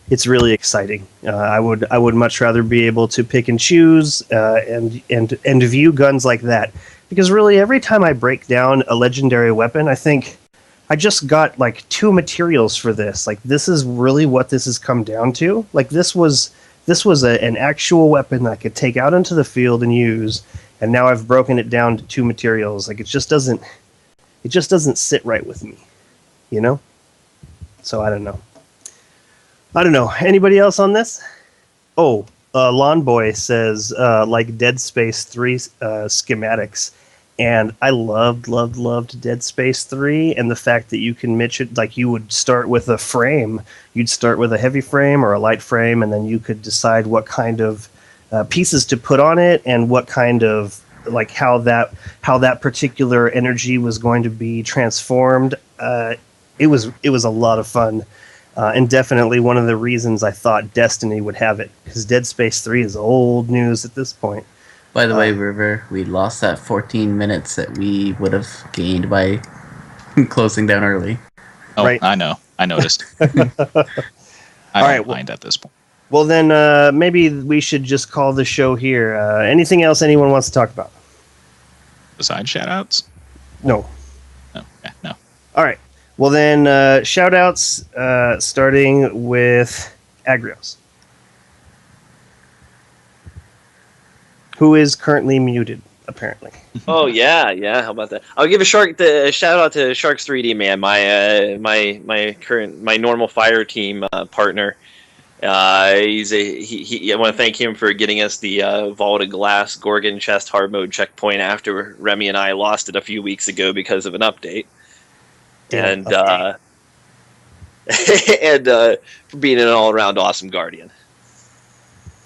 it's really exciting. I would much rather be able to pick and choose and view guns like that, because really every time I break down a legendary weapon, I think, I just got like 2 materials for this. Like, this is really what this has come down to. Like, this was an actual weapon that I could take out into the field and use, and now I've broken it down to 2 materials. Like, it just doesn't sit right with me, you know? So I don't know. Anybody else on this? Oh, Lawn Boy says like Dead Space 3 schematics. And I loved Dead Space 3, and the fact that you can match it, like you would start with a frame. You'd start with a heavy frame or a light frame, and then you could decide what kind of pieces to put on it and what kind of, like, how that particular energy was going to be transformed. It was a lot of fun, and definitely one of the reasons I thought Destiny would have it, because Dead Space 3 is old news at this point. By the way, River, we lost that 14 minutes that we would have gained by closing down early. Oh, right. I know. I noticed. I don't mind at this point. Well, then maybe we should just call the show here. Anything else anyone wants to talk about? Besides shout-outs? No. Okay, no. All right. Well, then shout-outs starting with Agrios, who is currently muted, apparently. Oh yeah. How about that? I'll give a shout out to Sharks 3D man, my normal fire team partner. I want to thank him for getting us the vaulted glass Gorgon chest hard mode checkpoint after Remy and I lost it a few weeks ago because of an update. And for being an all around awesome guardian.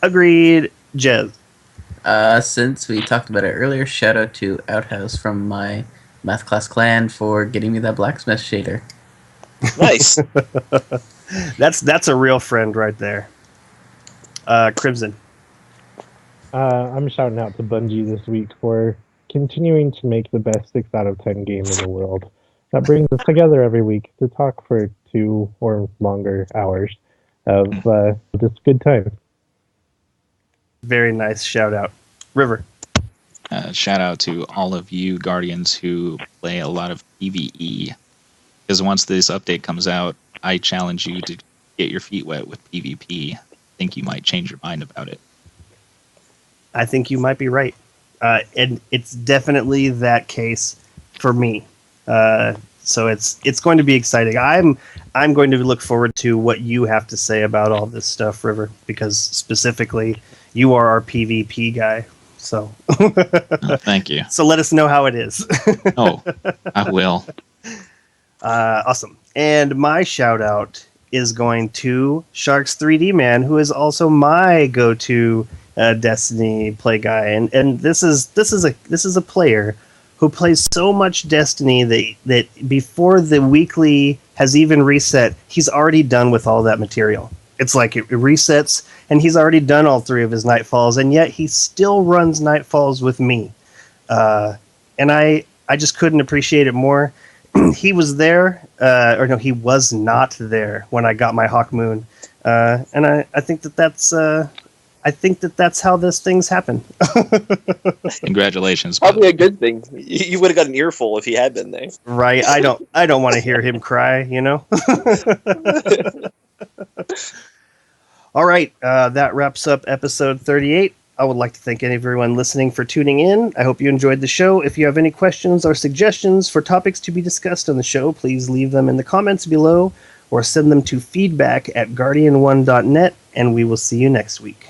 Agreed, Jez. Since we talked about it earlier, shout out to Outhouse from my math class clan for getting me that blacksmith shader. Nice. That's a real friend right there. Crimson. I'm shouting out to Bungie this week for continuing to make the best 6 out of 10 game in the world. that brings us together every week to talk for 2 or longer hours of just good time. Very nice shout out. River. Shout out to all of you Guardians who play a lot of PvE. Because once this update comes out, I challenge you to get your feet wet with PvP. I think you might change your mind about it. I think you might be right. And it's definitely that case for me. So it's going to be exciting. I'm going to look forward to what you have to say about all this stuff, River, because specifically you are our PvP guy. So Thank you. So let us know how it is. Oh, I will. Awesome. And my shout out is going to Sharks 3D Man, who is also my go-to Destiny play guy. And this is a player who plays so much Destiny that before the weekly has even reset, he's already done with all that material. It's like it resets, and he's already done all 3 of his Nightfalls, and yet he still runs Nightfalls with me. And I just couldn't appreciate it more. He was there, or no, he was not there when I got my Hawk Moon. And I think that's how this things happen. Congratulations. Probably a good thing. You would have got an earful if he had been there. Right. I don't want to hear him cry, you know? All right. That wraps up episode 38. I would like to thank everyone listening for tuning in. I hope you enjoyed the show. If you have any questions or suggestions for topics to be discussed on the show, please leave them in the comments below or send them to feedback@guardian1.net, and we will see you next week.